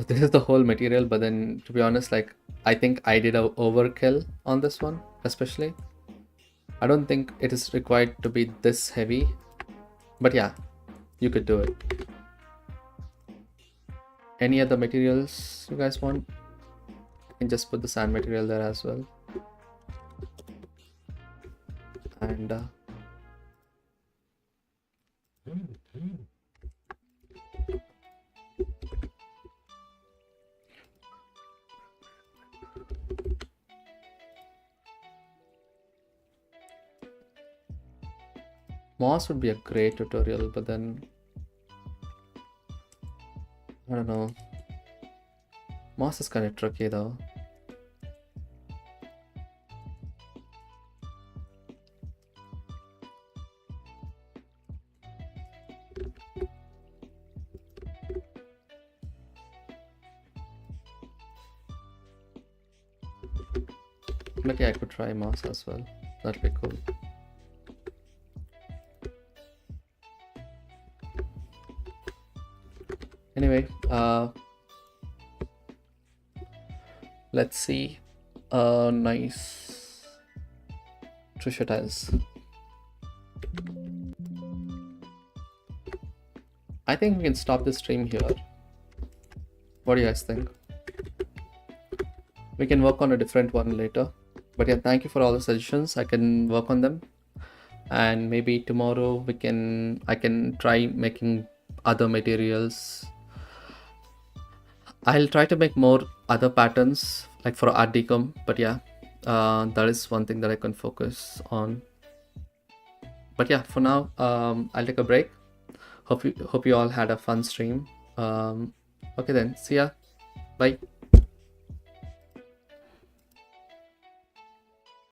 A: This is the whole material, but then to be honest, like, I think I did a overkill on this one, especially. I don't think it is required to be this heavy, but yeah, you could do it. Any other materials you guys want? You can just put the sand material there as well. And moss would be a great tutorial, but then I don't know. Moss is kind of tricky though. Definitely I could try moss as well. That'd be cool. Anyway, let's see. Nice Truchet tiles. I think we can stop the stream here. What do you guys think? We can work on a different one later. But yeah, thank you for all the suggestions. I can work on them. And maybe tomorrow I can try making other materials. I'll try to make more other patterns like for art decom, but yeah, that is one thing that I can focus on. But yeah, for now, I'll take a break. Hope you all had a fun stream. Okay then, see ya. Bye.